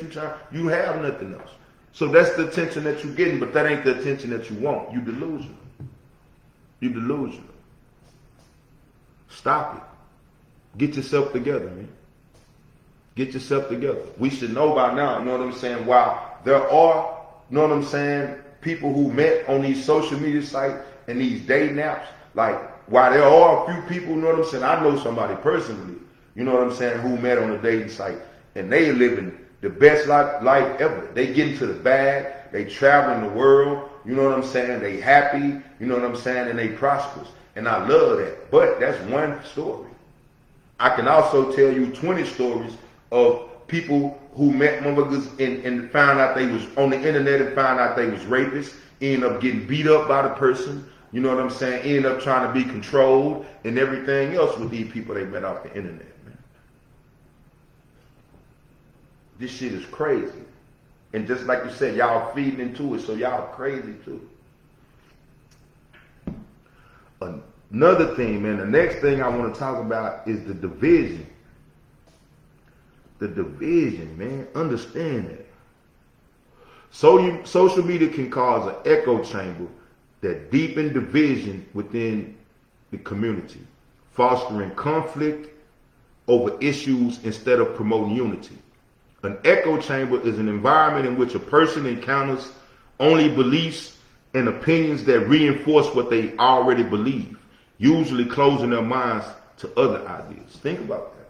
you have nothing else. So that's the attention that you're getting, but that ain't the attention that you want. You delusional. You delusional. Stop it. Get yourself together, man. Get yourself together. We should know by now, you know what I'm saying, while there are, you know what I'm saying, people who met on these social media sites and these dating apps, like, while there are a few people, you know what I'm saying, I know somebody personally, you know what I'm saying, who met on a dating site, and they living the best life ever. They get into the bag, they traveling the world, you know what I'm saying, they happy, you know what I'm saying, and they prosperous. And I love that. But that's one story. I can also tell you 20 stories of people who met motherfuckers and found out they was on the internet and found out they was rapists, end up getting beat up by the person, you know what I'm saying, end up trying to be controlled and everything else with these people they met off the internet. This shit is crazy. And just like you said, y'all feeding into it, so y'all crazy too. Another thing, man, the next thing I want to talk about is the division. The division, man. Understand that. So social media can cause an echo chamber that deepen division within the community, fostering conflict over issues instead of promoting unity. An echo chamber is an environment in which a person encounters only beliefs and opinions that reinforce what they already believe, usually closing their minds to other ideas. Think about that.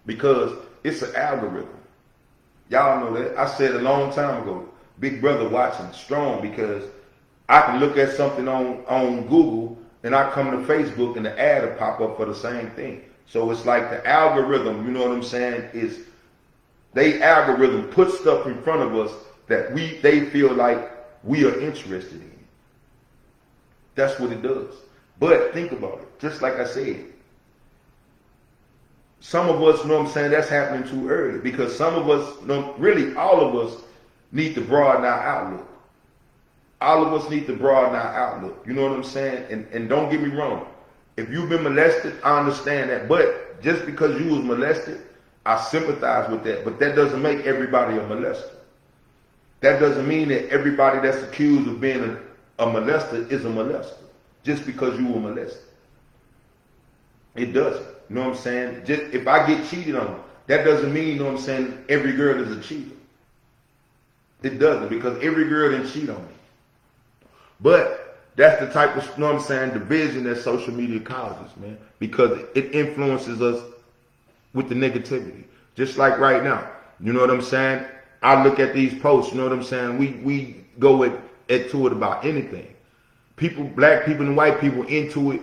Because it's an algorithm. Y'all know that. I said a long time ago, Big Brother watching strong, because I can look at something on Google and I come to Facebook and the ad will pop up for the same thing. So it's like the algorithm, you know what I'm saying, is they algorithm put stuff in front of us that they feel like we are interested in. That's what it does. But think about it, just like I said, some of us, you know what I'm saying, that's happening too early because some of us, really all of us need to broaden our outlook. All of us need to broaden our outlook. You know what I'm saying? And don't get me wrong. If you've been molested, I understand that. But just because you was molested, I sympathize with that. But that doesn't make everybody a molester. That doesn't mean that everybody that's accused of being a molester is a molester. Just because you were molested. It doesn't. You know what I'm saying? Just if I get cheated on, that doesn't mean, you know what I'm saying, every girl is a cheater. It doesn't, because every girl didn't cheat on me. But that's the type of, you know what I'm saying, division that social media causes, man. Because it influences us with the negativity. Just like right now. You know what I'm saying? I look at these posts, you know what I'm saying? We go to it about anything. People, black people and white people into it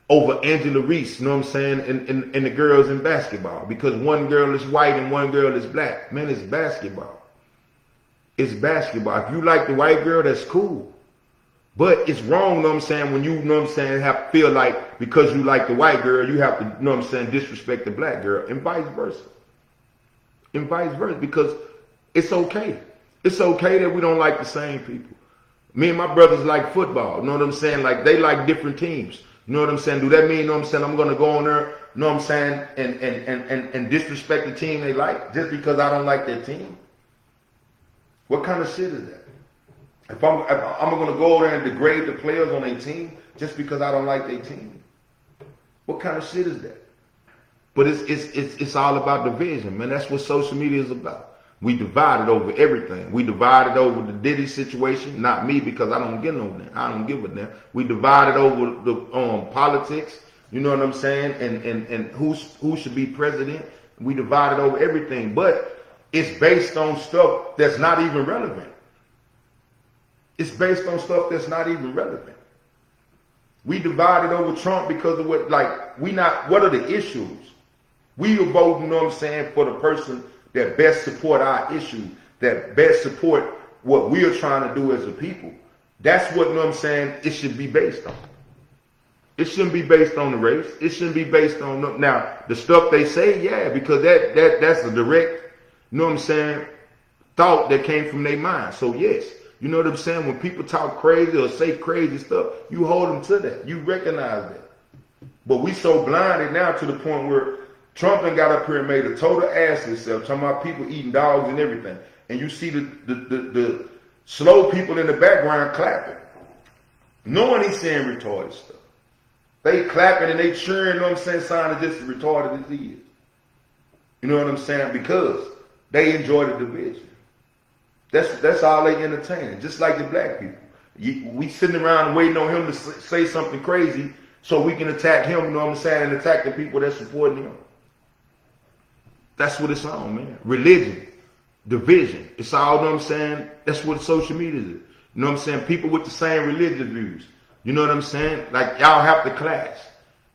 over Angela Reese, you know what I'm saying, and the girls in basketball. Because one girl is white and one girl is black. Man, it's basketball. It's basketball. If you like the white girl, that's cool. But it's wrong, you know what I'm saying, when you know what I'm saying, have to feel like because you like the white girl, you have to, you know what I'm saying, disrespect the black girl, and vice versa. And vice versa, because it's okay. It's okay that we don't like the same people. Me and my brothers like football, you know what I'm saying? Like, they like different teams. You know what I'm saying? Do that mean, you know what I'm saying, I'm going to go on there, you know what I'm saying, and disrespect the team they like just because I don't like their team? What kind of shit is that? If I'm going to go over there and degrade the players on their team just because I don't like their team? What kind of shit is that? But it's all about division, man. That's what social media is about. We divided over everything. We divided over the Diddy situation, not me because I don't give no damn. I don't give a damn. We divided over the politics, you know what I'm saying, and who should be president. We divided over everything, but it's based on stuff that's not even relevant. It's based on stuff that's not even relevant. We divided over Trump because of what are the issues? We are voting, you know what I'm saying, for the person that best support our issue, that best support what we are trying to do as a people. That's what, you know what I'm saying, it should be based on. It shouldn't be based on the race. It shouldn't be based on, now, the stuff they say, yeah, because that's a direct, you know what I'm saying, thought that came from their mind. So yes, you know what I'm saying, when people talk crazy or say crazy stuff, you hold them to that. You recognize that. But we so blinded now to the point where Trump done got up here and made a total ass of himself, talking about people eating dogs and everything. And you see the slow people in the background clapping, knowing he's saying retarded stuff. They clapping and they cheering, you know what I'm saying, sounding just as retarded as he is. You know what I'm saying? Because they enjoy the division. That's all they entertaining, just like the black people. We sitting around waiting on him to say something crazy so we can attack him, you know what I'm saying, and attack the people that's supporting him. That's what it's on, man. Religion, division. It's all, you know what I'm saying? That's what social media is. You know what I'm saying? People with the same religious views. You know what I'm saying? Like, y'all have to clash.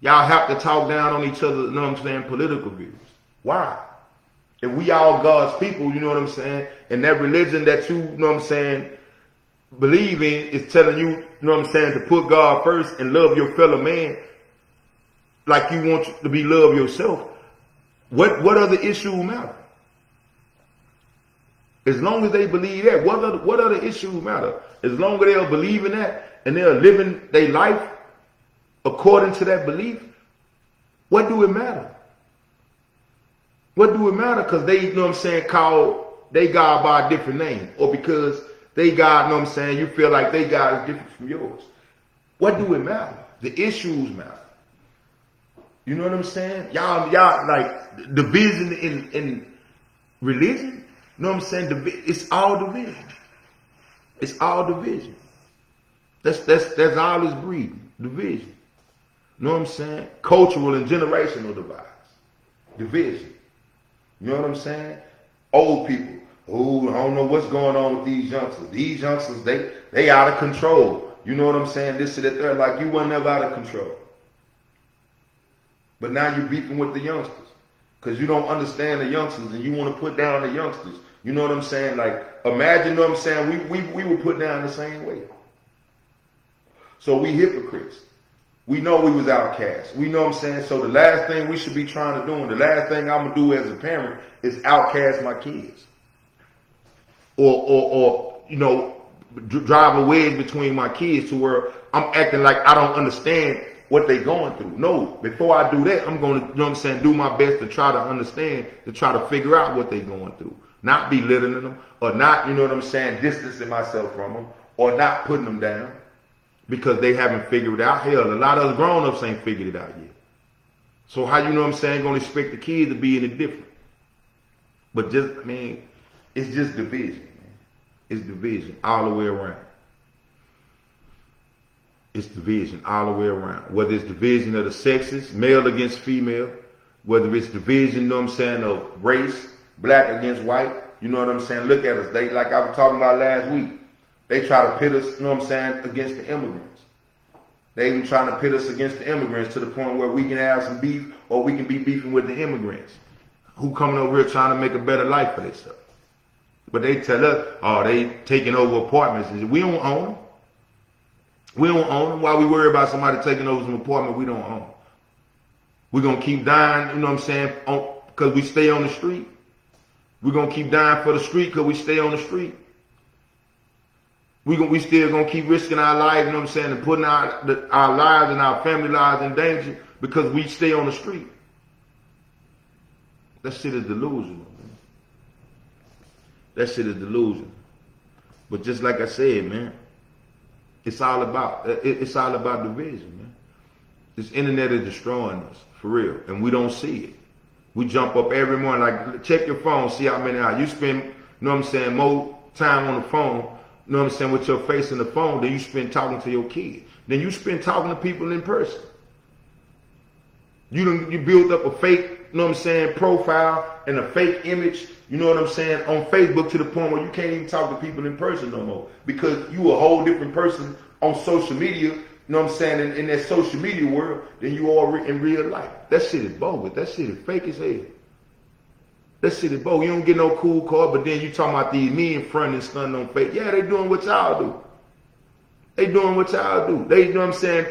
Y'all have to talk down on each other, you know what I'm saying, political views. Why? If we all God's people, you know what I'm saying? And that religion that you know what I'm saying, believe in is telling you, you know what I'm saying, to put God first and love your fellow man like you want to be loved yourself. What other issue matter? As long as they believe that, what other issue matter? As long as they'll believe in that and they're living their life according to that belief, what do it matter? What do it matter? Because they, you know what I'm saying, call they God by a different name. Or because they God, you know what I'm saying, you feel like they God is different from yours. What do it matter? The issues matter. You know what I'm saying? Y'all like division in religion. You know what I'm saying? It's all division. It's all division. That's all it's breeding. Division. You know what I'm saying? Cultural and generational divides. Division. You know what I'm saying? Old people. Oh, I don't know what's going on with these youngsters. These youngsters, they out of control. you know what I'm saying, this and that there, like you were never out of control. But now you're beefing with the youngsters because you don't understand the youngsters and you want to put down the youngsters. You know what I'm saying? Like, imagine, you know what I'm saying, we were put down the same way. So we hypocrites. We know we was outcasts. We know what I'm saying? So the last thing we should be trying to do, and the last thing I'm going to do as a parent is outcast my kids. Or you know, drive a wedge between my kids to where I'm acting like I don't understand what they going through. No, before I do that, I'm going to, you know what I'm saying, do my best to try to understand, to try to figure out what they going through. Not belittling them, or not, you know what I'm saying, distancing myself from them, or not putting them down because they haven't figured it out. Hell, a lot of us grown-ups ain't figured it out yet. So how, you know what I'm saying, going to expect the kids to be any different? But just, I mean, it's just division, man. It's division all the way around. It's division all the way around. Whether it's division of the sexes, male against female, whether it's division, you know what I'm saying, of race, black against white, you know what I'm saying? Look at us. They, like I was talking about last week, they try to pit us, you know what I'm saying, against the immigrants. They even trying to pit us against the immigrants to the point where we can have some beef or we can be beefing with the immigrants who coming over here trying to make a better life for themselves. But they tell us, oh, they taking over apartments. We don't own them. We don't own them. Why we worry about somebody taking over some apartment we don't own? We're going to keep dying, you know what I'm saying, because we stay on the street. We're going to keep dying for the street because we stay on the street. We still going to keep risking our lives, you know what I'm saying, and putting our lives and our family lives in danger because we stay on the street. That shit is delusional, man. That shit is delusional. But just like I said, man, it's all about division, man. This internet is destroying us, for real, and we don't see it. We jump up every morning, like, check your phone, see how many hours. You spend, you know what I'm saying, more time on the phone, you know what I'm saying, with your face in the phone than you spend talking to your kids. Then you spend talking to people in person. You build up a fake, you know what I'm saying, profile and a fake image, you know what I'm saying, on Facebook to the point where you can't even talk to people in person no more because you a whole different person on social media, you know what I'm saying, in that social media world than you are in real life. That shit is bogus. That shit is fake as hell. That shit is bogus. You don't get no cool card, but then you talking about these men fronting and stunting on fake. Yeah, they doing what y'all do. They doing what y'all do. They, you know what I'm saying,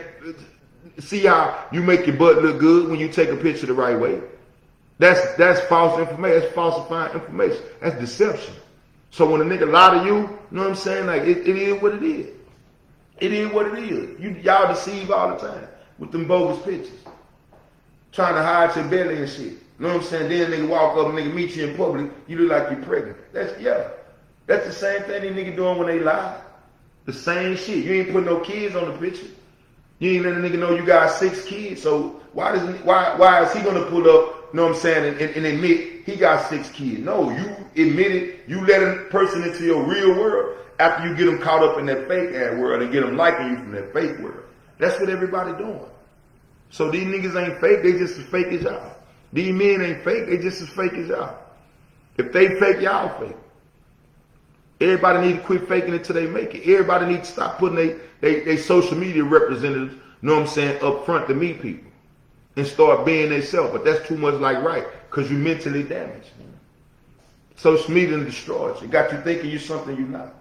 see how you make your butt look good when you take a picture the right way. That's false information. That's falsifying information. That's deception. So when a nigga lie to you, you know what I'm saying? Like it is what it is. It is what it is. Y'all deceive all the time with them bogus pictures. Trying to hide your belly and shit. You know what I'm saying? Then nigga walk up and nigga meet you in public, you look like you're pregnant. That's the same thing these niggas doing when they lie. The same shit. You ain't putting no kids on the picture. You ain't letting a nigga know you got 6 kids. So why is he gonna pull up, you know what I'm saying, and admit he got 6 kids? No, you admit it, you let a person into your real world after you get them caught up in that fake ass world and get them liking you from that fake world. That's what everybody doing. So these niggas ain't fake, they just as fake as y'all. These men ain't fake, they just as fake as y'all. If they fake, y'all fake. Everybody need to quit faking it till they make it. Everybody need to stop putting they social media representatives, you know what I'm saying, up front to meet people. And start being themselves. But that's too much like right, because you're mentally damaged. Social media destroys you. It got you thinking you're something you're not.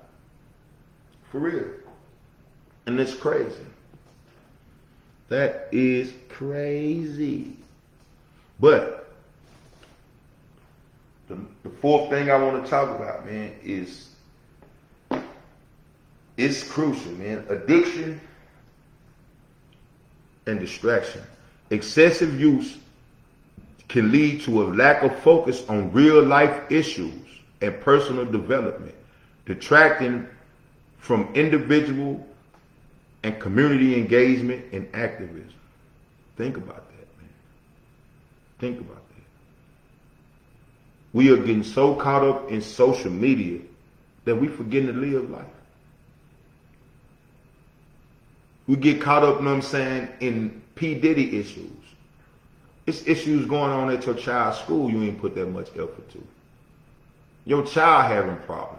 For real. And it's crazy. That is crazy. But the fourth thing I want to talk about, man, is it's crucial, man. Addiction and distraction. Excessive use can lead to a lack of focus on real life issues and personal development, detracting from individual and community engagement and activism. Think about that, man. Think about that. We are getting so caught up in social media that we forgetting to live life. We get caught up, you know what I'm saying, in P. Diddy issues. It's issues going on at your child's school you ain't put that much effort to. Your child having problems.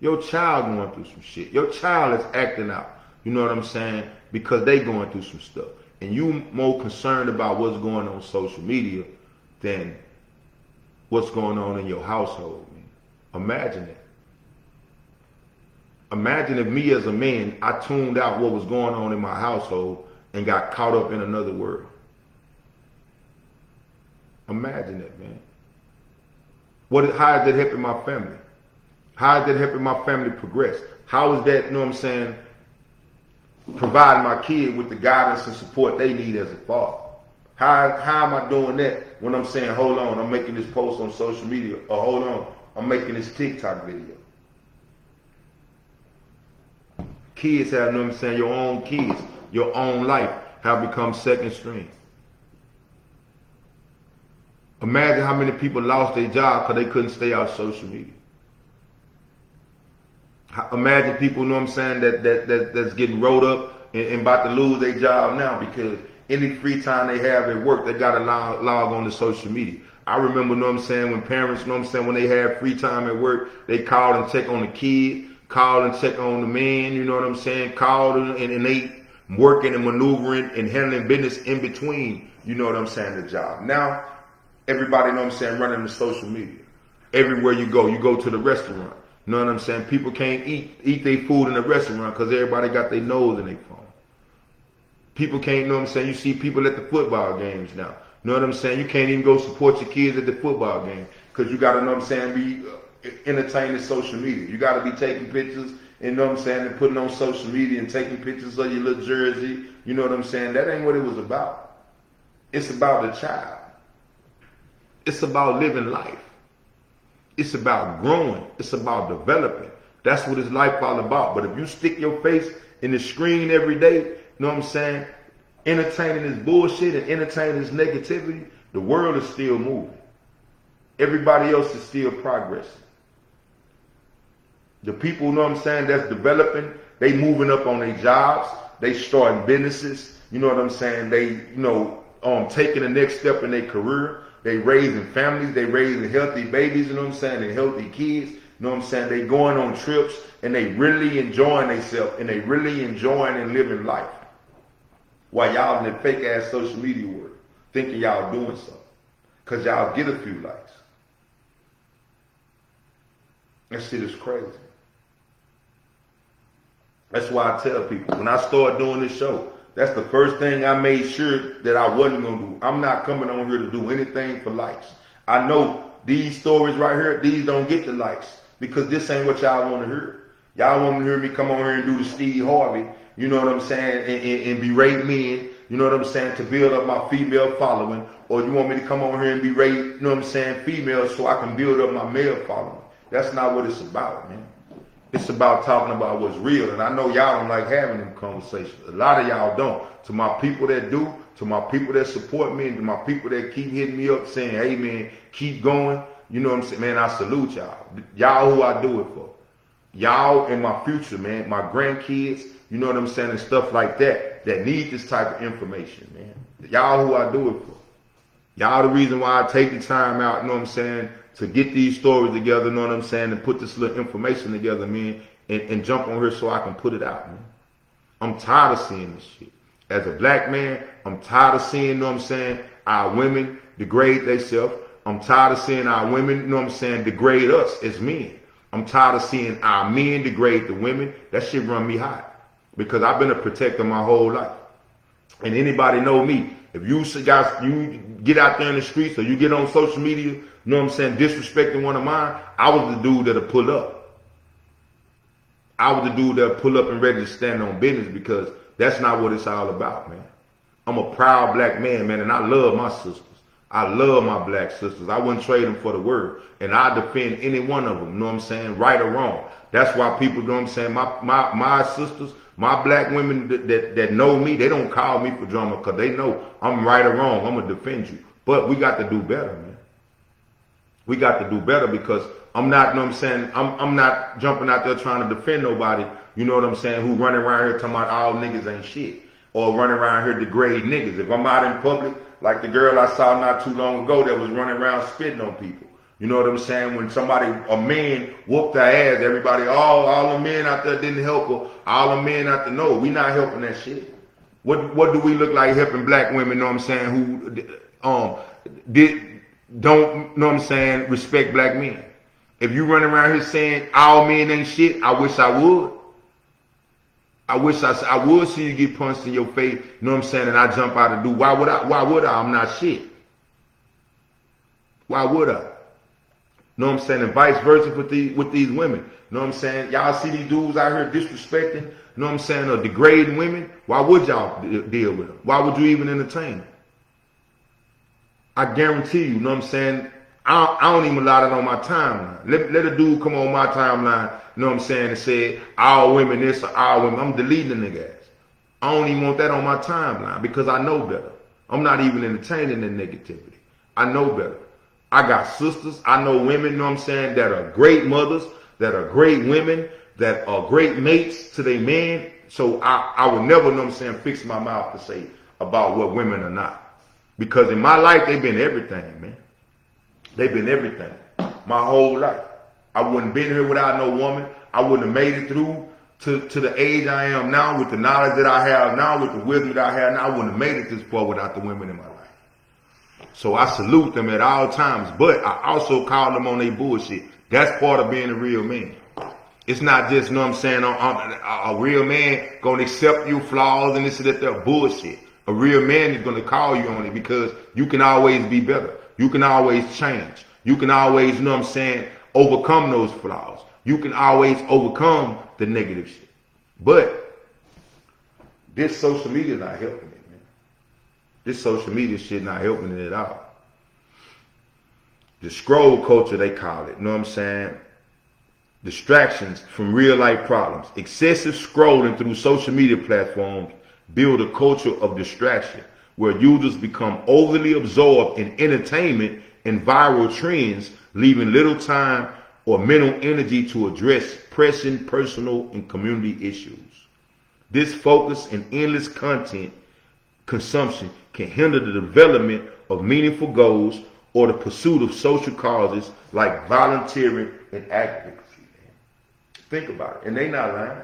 Your child going through some shit. Your child is acting out. You know what I'm saying? Because they going through some stuff. And you more concerned about what's going on social media than what's going on in your household. Man. Imagine it. Imagine if me as a man, I tuned out what was going on in my household and got caught up in another world. Imagine it, man. How is that helping my family? How is that helping my family progress? How is that, you know what I'm saying, providing my kid with the guidance and support they need as a father? How am I doing that when I'm saying, hold on, I'm making this post on social media, or hold on, I'm making this TikTok video? Kids have, you know what I'm saying, your own kids, your own life have become second string. Imagine how many people lost their job because they couldn't stay off social media. Imagine people, you know what I'm saying, that's getting rolled up and about to lose their job now because any free time they have at work, they got to log on to social media. I remember, you know what I'm saying, when parents, you know what I'm saying, when they had free time at work, they called and check on the kid, called and check on the man, you know what I'm saying, called and they working and maneuvering and handling business in between, you know what I'm saying, the job. Now, everybody, you know what I'm saying, running the social media. Everywhere you go to the restaurant. You know what I'm saying? People can't eat their food in the restaurant because everybody got their nose in their phone. People can't, you know what I'm saying? You see people at the football games now. You know what I'm saying? You can't even go support your kids at the football game because you got to, you know what I'm saying, be entertaining social media. You got to be taking pictures, you know what I'm saying, and putting on social media and taking pictures of your little jersey. You know what I'm saying? That ain't what it was about. It's about the child. It's about living life. It's about growing. It's about developing. That's what it's life all about. But if you stick your face in the screen every day, you know what I'm saying, entertaining this bullshit and entertaining this negativity, the world is still moving. Everybody else is still progressing. The people, you know what I'm saying, that's developing, they moving up on their jobs, they starting businesses, you know what I'm saying, they, you know, taking the next step in their career. They raising families, they raising healthy babies, you know what I'm saying, and healthy kids, you know what I'm saying, they going on trips and they really enjoying themselves and they really enjoying and living life. While y'all in the fake ass social media world, thinking y'all doing something. Cause y'all get a few likes. That shit is crazy. That's why I tell people, when I start doing this show, that's the first thing I made sure that I wasn't going to do. I'm not coming on here to do anything for likes. I know these stories right here, these don't get the likes because this ain't what y'all want to hear. Y'all want to hear me come on here and do the Steve Harvey, you know what I'm saying, and berate men, you know what I'm saying, to build up my female following, or you want me to come on here and berate, you know what I'm saying, females so I can build up my male following. That's not what it's about, man. It's about talking about what's real. And I know y'all don't like having them conversations. A lot of y'all don't. To my people that do, to my people that support me, and to my people that keep hitting me up saying, hey man, keep going. You know what I'm saying? Man, I salute y'all. Y'all who I do it for. Y'all in my future, man. My grandkids, you know what I'm saying, and stuff like that need this type of information, man. Y'all who I do it for. Y'all the reason why I take the time out, you know what I'm saying, to get these stories together, you know what I'm saying, and put this little information together, man, and jump on here so I can put it out, man. I'm tired of seeing this shit. As a black man, I'm tired of seeing, you know what I'm saying, our women degrade themselves. I'm tired of seeing our women, you know what I'm saying, degrade us as men. I'm tired of seeing our men degrade the women. That shit run me hot. Because I've been a protector my whole life. And anybody know me. If you guys, you get out there in the streets or you get on social media, you know what I'm saying, disrespecting one of mine, I was the dude that'll pull up. I was the dude that'll pull up and ready to stand on business because that's not what it's all about, man. I'm a proud black man, man, and I love my sisters. I love my black sisters. I wouldn't trade them for the world. And I defend any one of them, you know what I'm saying, right or wrong. That's why people, you know what I'm saying, my sisters, my black women that know me, they don't call me for drama because they know I'm right or wrong. I'm going to defend you. But we got to do better, man. We got to do better because I'm not, you know what I'm saying, I'm not jumping out there trying to defend nobody, you know what I'm saying, who running around here talking about all niggas ain't shit. Or running around here degrade niggas. If I'm out in public, like the girl I saw not too long ago that was running around spitting on people. You know what I'm saying? When a man whooped their ass, everybody, all the men out there didn't help her. All the men out there, no, we not helping that shit. What do we look like helping black women, know what I'm saying, who don't, know what I'm saying, respect black men? If you run around here saying all men ain't shit, I wish I would. I wish I would see you get punched in your face, you know what I'm saying, and I jump out and do. Why would I? I'm not shit. Why would I? Know what I'm saying? And vice versa with these women. Know what I'm saying? Y'all see these dudes out here disrespecting, know what I'm saying, or degrading women. Why would y'all deal with them? Why would you even entertain them? I guarantee you, know what I'm saying? I don't even allow that on my timeline. Let a dude come on my timeline, you know what I'm saying, and say, all women this or all women. I'm deleting the nigga ass. I don't even want that on my timeline because I know better. I'm not even entertaining the negativity. I know better. I got sisters, I know women, you know what I'm saying, that are great mothers, that are great women, that are great mates to their men. So I would never, you know what I'm saying, fix my mouth to say about what women are not. Because in my life, they've been everything, man. They've been everything. My whole life. I wouldn't have been here without no woman. I wouldn't have made it through to the age I am now with the knowledge that I have now, with the wisdom that I have now. I wouldn't have made it this far without the women in my life. So I salute them at all times, but I also call them on their bullshit. That's part of being a real man. It's not just, you know what I'm saying, a real man gonna accept your flaws and this and that bullshit. A real man is gonna call you on it because you can always be better. You can always change. You can always, you know what I'm saying, overcome those flaws. You can always overcome the negative shit. But this social media is not helping it, man. This social media shit not helping it at all. The scroll culture, they call it, you know what I'm saying? Distractions from real life problems. Excessive scrolling through social media platforms build a culture of distraction where users become overly absorbed in entertainment and viral trends, leaving little time or mental energy to address pressing personal and community issues. This focus and endless content consumption can hinder the development of meaningful goals or the pursuit of social causes like volunteering and advocacy. Think about it. And they not lying.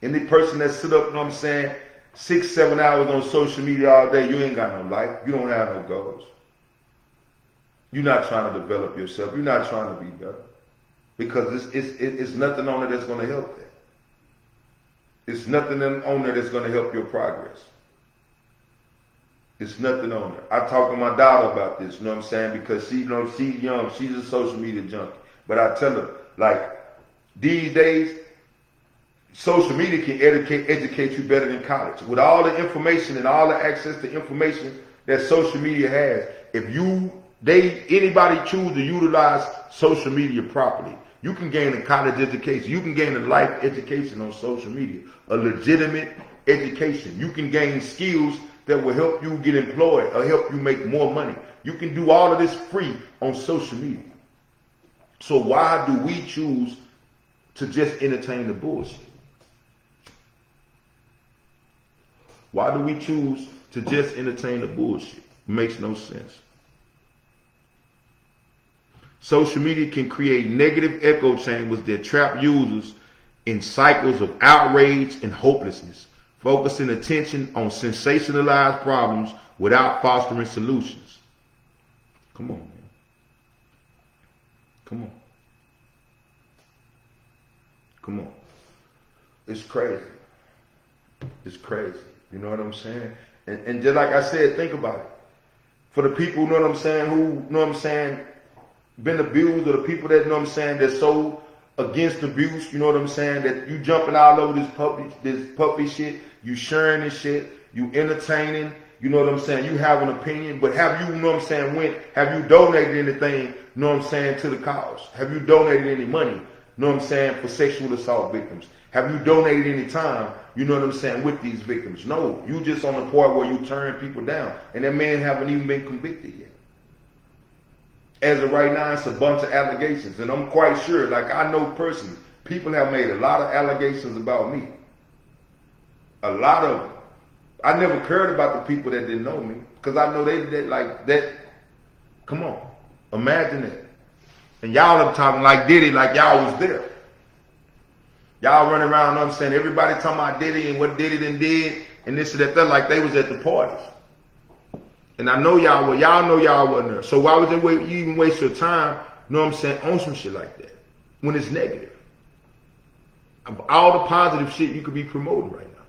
Any person that sit up, you know what I'm saying, 6-7 hours on social media all day, you ain't got no life. You don't have no goals. You're not trying to develop yourself. You're not trying to be better. Because it's nothing on there that's going to help that. It's nothing on there that's going to help your progress. It's nothing on there. I talk to my daughter about this, you know what I'm saying, because she, you know, she's young. She's a social media junkie. But I tell her, like, these days, social media can educate you better than college. With all the information and all the access to information that social media has, if anybody choose to utilize social media properly, you can gain a college education. You can gain a life education on social media, a legitimate education. You can gain skills that will help you get employed or help you make more money. You can do all of this free on social media. So why do we choose to just entertain the bullshit? Why do we choose to just entertain the bullshit? It makes no sense. Social media can create negative echo chambers that trap users in cycles of outrage and hopelessness, focusing attention on sensationalized problems without fostering solutions. Come on, man. Come on. Come on. It's crazy. It's crazy. You know what I'm saying? And just like I said, think about it. For the people, you know what I'm saying, who, you know what I'm saying, been abused, or the people that, you know what I'm saying, that's so against abuse, you know what I'm saying, that you jumping all over this puppy shit, you sharing this shit, you entertaining, you know what I'm saying, you have an opinion, but have you know what I'm saying, have you donated anything, you know what I'm saying, to the cause? Have you donated any money, you know what I'm saying, for sexual assault victims? Have you donated any time, you know what I'm saying, with these victims? No, you just on the part where you turn people down, and that man haven't even been convicted yet. As of right now, it's a bunch of allegations, and I'm quite sure, like I know personally, people have made a lot of allegations about me. A lot of them. I never cared about the people that didn't know me, because I know they like that. Come on, imagine that. And y'all are talking like Diddy, like y'all was there. Y'all running around, you know what I'm saying? Everybody talking about Diddy and what Diddy done did and this and that, like they was at the parties. And I know y'all were, y'all know y'all wasn't there. So why would you even waste your time, you know what I'm saying, on some shit like that when it's negative? All the positive shit you could be promoting right now.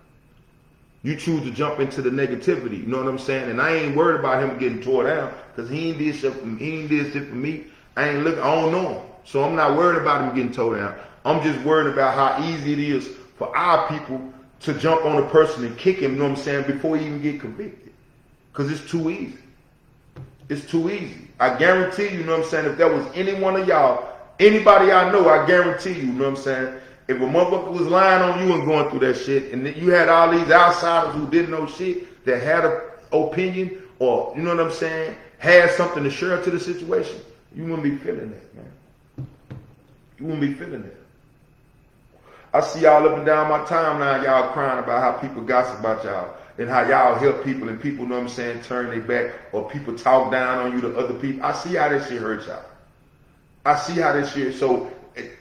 You choose to jump into the negativity, you know what I'm saying? And I ain't worried about him getting tore down because he ain't did shit for me. He ain't did shit for me. I don't know him. So I'm not worried about him getting tore down. I'm just worried about how easy it is for our people to jump on a person and kick him, you know what I'm saying, before he even get convicted. Because it's too easy. It's too easy. I guarantee you, you know what I'm saying, if there was any one of y'all, anybody I know, I guarantee you, you know what I'm saying, if a motherfucker was lying on you and going through that shit, and you had all these outsiders who didn't know shit, that had an opinion, or, you know what I'm saying, had something to share to the situation, you wouldn't be feeling that, man. You wouldn't be feeling that. I see y'all up and down my timeline, y'all crying about how people gossip about y'all and how y'all help people and people, you know what I'm saying, turn their back or people talk down on you to other people. I see how that shit hurts y'all. I see how that shit, so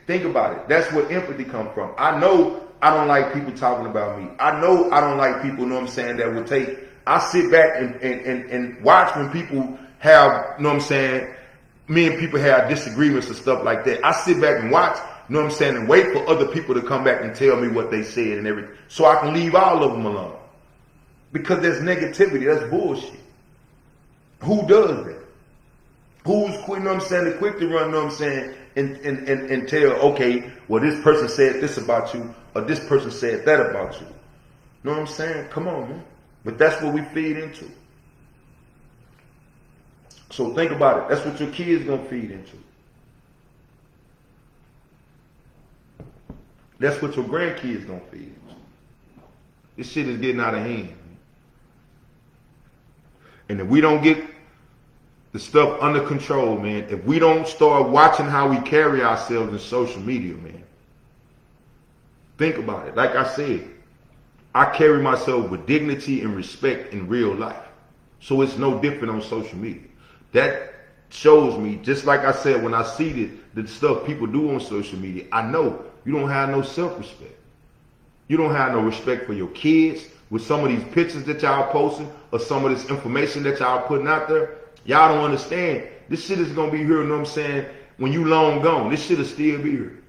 think about it. That's where empathy comes from. I know I don't like people talking about me. I know I don't like people, you know what I'm saying, that will take, I sit back and watch when people have, you know what I'm saying, me and people have disagreements and stuff like that. I sit back and watch, you know what I'm saying, and wait for other people to come back and tell me what they said and everything. So I can leave all of them alone. Because there's negativity, that's bullshit. Who does that? Who's quick, you know what I'm saying, quick to run, you know what I'm saying, and tell, okay, well this person said this about you, or this person said that about you. You know what I'm saying? Come on, man. But that's what we feed into. So think about it. That's what your kids gonna feed into. That's what your grandkids gonna feed into. This shit is getting out of hand. And if we don't get the stuff under control, man, if we don't start watching how we carry ourselves in social media, man, think about it. Like I said, I carry myself with dignity and respect in real life. So it's no different on social media. That shows me, just like I said, when I see the stuff people do on social media, I know you don't have no self-respect. You don't have no respect for your kids with some of these pictures that y'all posting or some of this information that y'all putting out there. Y'all don't understand. This shit is going to be here, you know what I'm saying, when you long gone. This shit will still be here.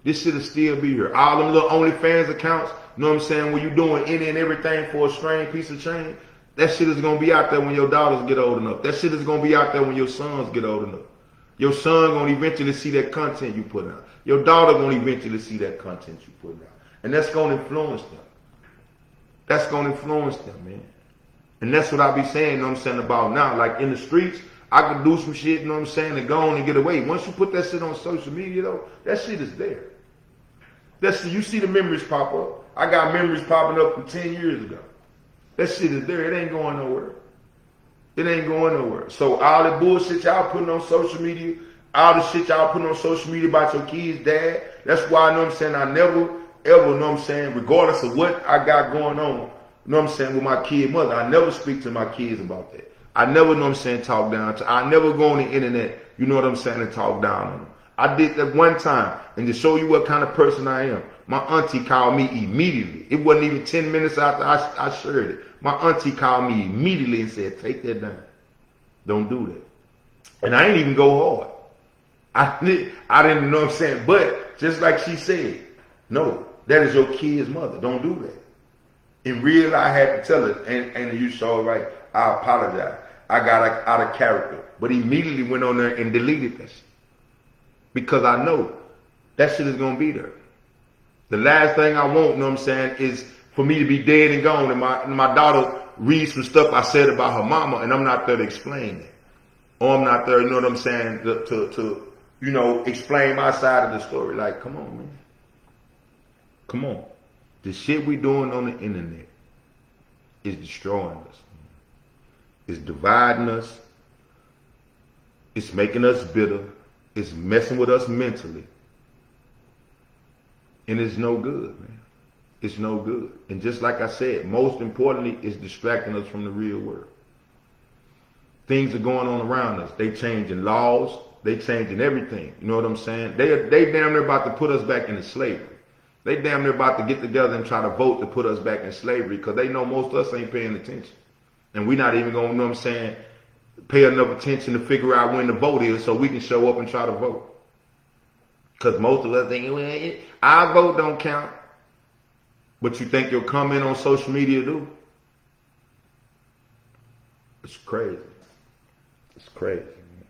This shit will still be here. All them little OnlyFans accounts, you know what I'm saying, when you doing any and everything for a strange piece of change, that shit is going to be out there when your daughters get old enough. That shit is going to be out there when your sons get old enough. Your son going to eventually see that content you put out. Your daughter going to eventually see that content you put out. And that's going to influence them. That's going to influence them, man. And that's what I be saying, you know what I'm saying, about now. Like in the streets, I could do some shit, you know what I'm saying, and go on and get away. Once you put that shit on social media, though, that shit is there. You see the memories pop up. I got memories popping up from 10 years ago. That shit is there. It ain't going nowhere. It ain't going nowhere. So all the bullshit y'all putting on social media, all the shit y'all putting on social media about your kids' dad, that's why, you know what I'm saying, I never, ever, you know what I'm saying, regardless of what I got going on, you know what I'm saying, with my kid mother, I never speak to my kids about that. I never, you know what I'm saying, talk down to, I never go on the internet, you know what I'm saying, and talk down on them. I did that one time, and to show you what kind of person I am, my auntie called me immediately. It wasn't even 10 minutes after I shared it. My auntie called me immediately and said, take that down. Don't do that. And I ain't even go hard. I didn't know what I'm saying. But just like she said, no, that is your kid's mother. Don't do that. In real, I had to tell her, and you saw it right, I apologize. I got out of character. But immediately went on there and deleted that shit. Because I know that shit is going to be there. The last thing I want, you know what I'm saying, is for me to be dead and gone and my daughter reads some stuff I said about her mama and I'm not there to explain it. Or I'm not there, you know what I'm saying, to you know, explain my side of the story. Like, come on, man. Come on. The shit we doing on the internet is destroying us. It's dividing us. It's making us bitter. It's messing with us mentally. And it's no good, man. It's no good. And just like I said, most importantly, it's distracting us from the real world. Things are going on around us. They changing laws. They changing everything. You know what I'm saying? They damn near about to put us back into slavery. They damn near about to get together and try to vote to put us back in slavery because they know most of us ain't paying attention. And we not even going to, you know what I'm saying, pay enough attention to figure out when the vote is so we can show up and try to vote. Because most of us think, well, our vote don't count. But you think your comment on social media do? It's crazy. It's crazy. Man.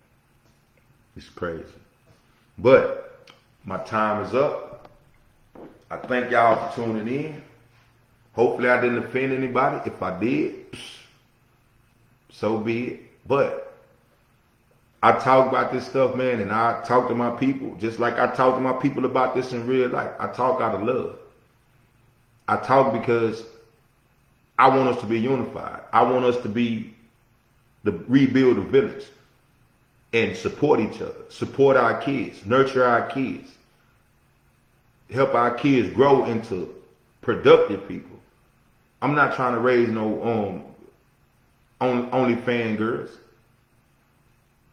It's crazy. But my time is up. I thank y'all for tuning in. Hopefully I didn't offend anybody. If I did, so be it. But I talk about this stuff, man, and I talk to my people just like I talk to my people about this in real life. I talk out of love. I talk because I want us to be unified. I want us to rebuild the village and support each other, support our kids, nurture our kids, help our kids grow into productive people. I'm not trying to raise no only fan girls.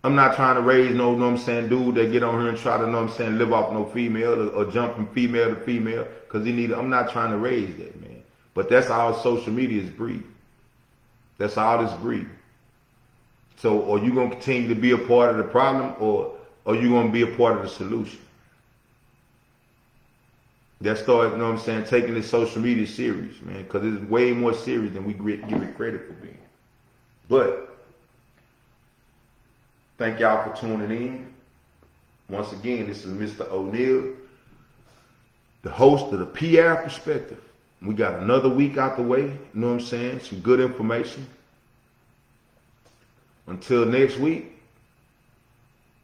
I'm not trying to raise no, know what I'm saying, dude that get on here and try to, know what I'm saying, live off no female or jump from female to female because I'm not trying to raise that, man. But that's all social media is breed. That's all this breed. So are you going to continue to be a part of the problem or are you going to be a part of the solution? That started, you know what I'm saying, taking this social media serious, man, because it's way more serious than we give it credit for being. But thank y'all for tuning in. Once again, this is Mr. O'Neal, the host of the P-Ave Perspective. We got another week out the way, you know what I'm saying? Some good information. Until next week,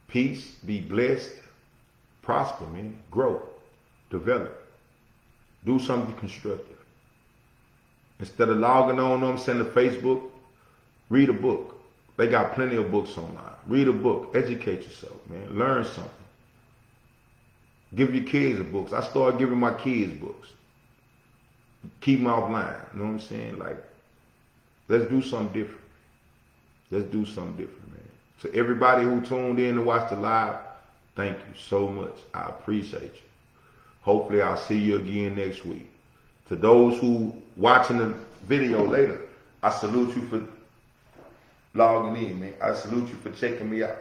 peace, be blessed, prosper, man, grow, develop, do something constructive. Instead of logging on, you know what I'm saying, to Facebook, read a book. They got plenty of books online. Read a book. Educate yourself, man. Learn something. Give your kids books. I started giving my kids books. Keep them offline. You know what I'm saying? Like, let's do something different. Let's do something different, man. So everybody who tuned in to watch the live, thank you so much. I appreciate you. Hopefully I'll see you again next week. To those who watching the video later, I salute you for logging in, man. I salute you for checking me out.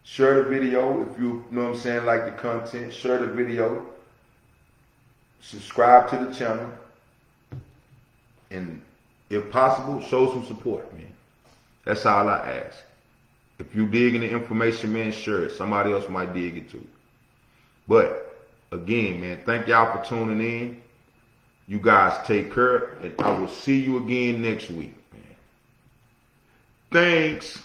Share the video if you know what I'm saying, like the content. Share the video. Subscribe to the channel. And if possible, show some support, man. That's all I ask. If you dig in the information, man, share it. Somebody else might dig it too. But again, man, thank y'all for tuning in. You guys take care, and I will see you again next week, man. Thanks.